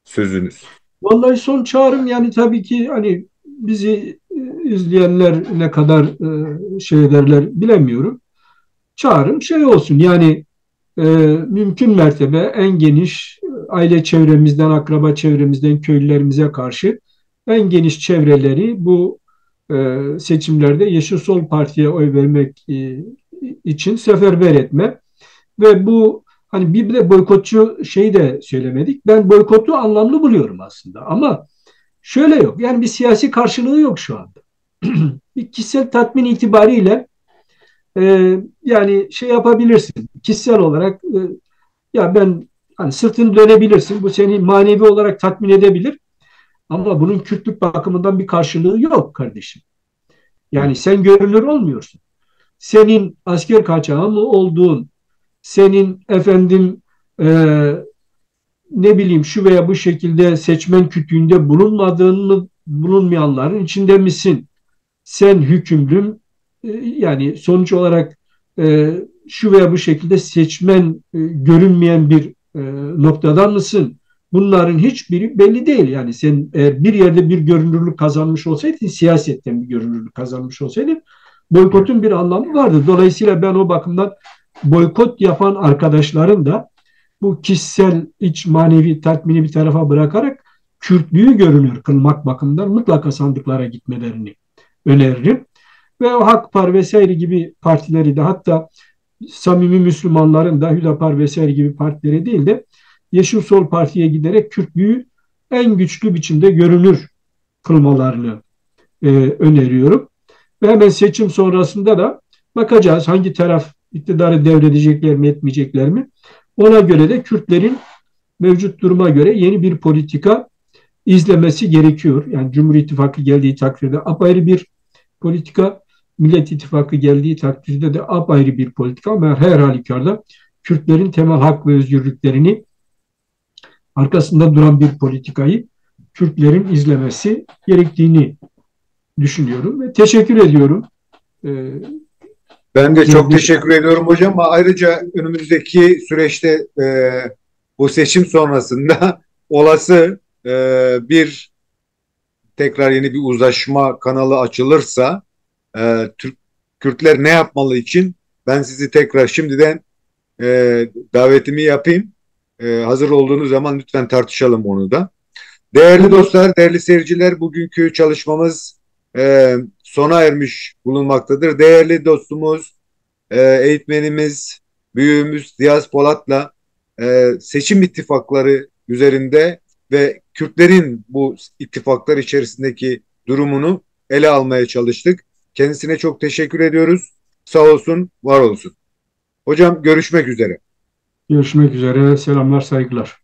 sözünüz? Vallahi son çağrım yani tabii ki hani bizi izleyenler ne kadar şey ederler bilemiyorum. Çağrım şey olsun yani e, mümkün mertebe en geniş aile çevremizden, akraba çevremizden, köylülerimize karşı en geniş çevreleri bu seçimlerde Yeşil Sol Parti'ye oy vermek için seferber etme ve bu hani bir de boykotçu şeyi de söylemedik. Ben boykotu anlamlı buluyorum aslında ama şöyle yok. Yani bir siyasi karşılığı yok şu anda. Bir kişisel tatmin itibariyle yani şey yapabilirsin. Kişisel olarak ya ben hani sırtını dönebilirsin. Bu seni manevi olarak tatmin edebilir. Ama bunun Kürtlük bakımından bir karşılığı yok kardeşim. Yani sen görünür olmuyorsun. Senin asker kaçağı mı olduğun, senin efendim e, ne bileyim şu veya bu şekilde seçmen kütüğünde bulunmadığın mı, bulunmayanların içinde misin? Sen hükümlüm yani sonuç olarak e, şu veya bu şekilde seçmen görünmeyen bir noktadan mısın? Bunların hiçbiri belli değil. Yani sen eğer bir yerde bir görünürlük kazanmış olsaydın, siyasetten bir görünürlük kazanmış olsaydın, boykotun bir anlamı vardı. Dolayısıyla ben o bakımdan boykot yapan arkadaşların da bu kişisel iç manevi tatmini bir tarafa bırakarak Kürtlüğü görünür kılmak bakımından mutlaka sandıklara gitmelerini öneririm. Ve o Hakpar vesaire gibi partileri de hatta samimi Müslümanların da Hüdapar vesaire gibi partileri değil de Yeşil Sol Parti'ye giderek Kürtlüğü en güçlü biçimde görünür kılmalarını öneriyorum. Ve hemen seçim sonrasında da bakacağız hangi taraf iktidarı devredecekler mi etmeyecekler mi? Ona göre de Kürtlerin mevcut duruma göre yeni bir politika izlemesi gerekiyor. Yani Cumhur İttifakı geldiği takdirde apayrı bir politika, Millet İttifakı geldiği takdirde de apayrı bir politika ama her halükarda Kürtlerin temel hak ve özgürlüklerini arkasında duran bir politikayı Kürtlerin izlemesi gerektiğini düşünüyorum ve teşekkür ediyorum. Ee, Ben de çok teşekkür ediyorum hocam. Ayrıca önümüzdeki süreçte bu seçim sonrasında olası bir tekrar yeni bir uzlaşma kanalı açılırsa Türk Kürtler ne yapmalı için ben sizi tekrar şimdiden davetimi yapayım. Hazır olduğunuz zaman lütfen tartışalım onu da. Değerli dostlar, değerli seyirciler, bugünkü çalışmamız sona ermiş bulunmaktadır. Değerli dostumuz, eğitmenimiz, büyüğümüz Diyaz Polat'la seçim ittifakları üzerinde ve Kürtlerin bu ittifaklar içerisindeki durumunu ele almaya çalıştık. Kendisine çok teşekkür ediyoruz. Sağ olsun, var olsun. Hocam görüşmek üzere. Görüşmek üzere. Selamlar, saygılar.